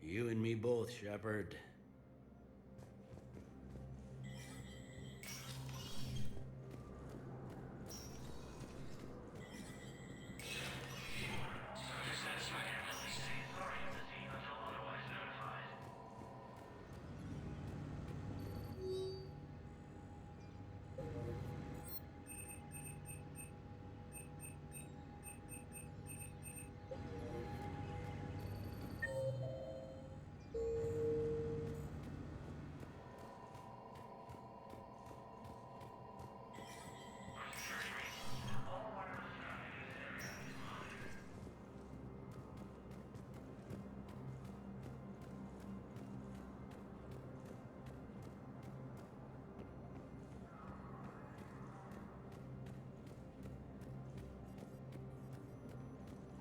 You and me both, Shepard.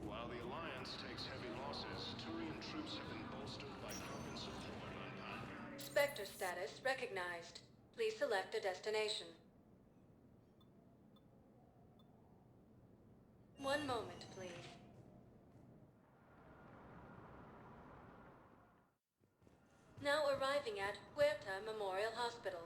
While the Alliance takes heavy losses, Turian troops have been bolstered by Krogan support on Pioneer. Spectre status recognized. Please select a destination. One moment, please. Now arriving at Huerta Memorial Hospital.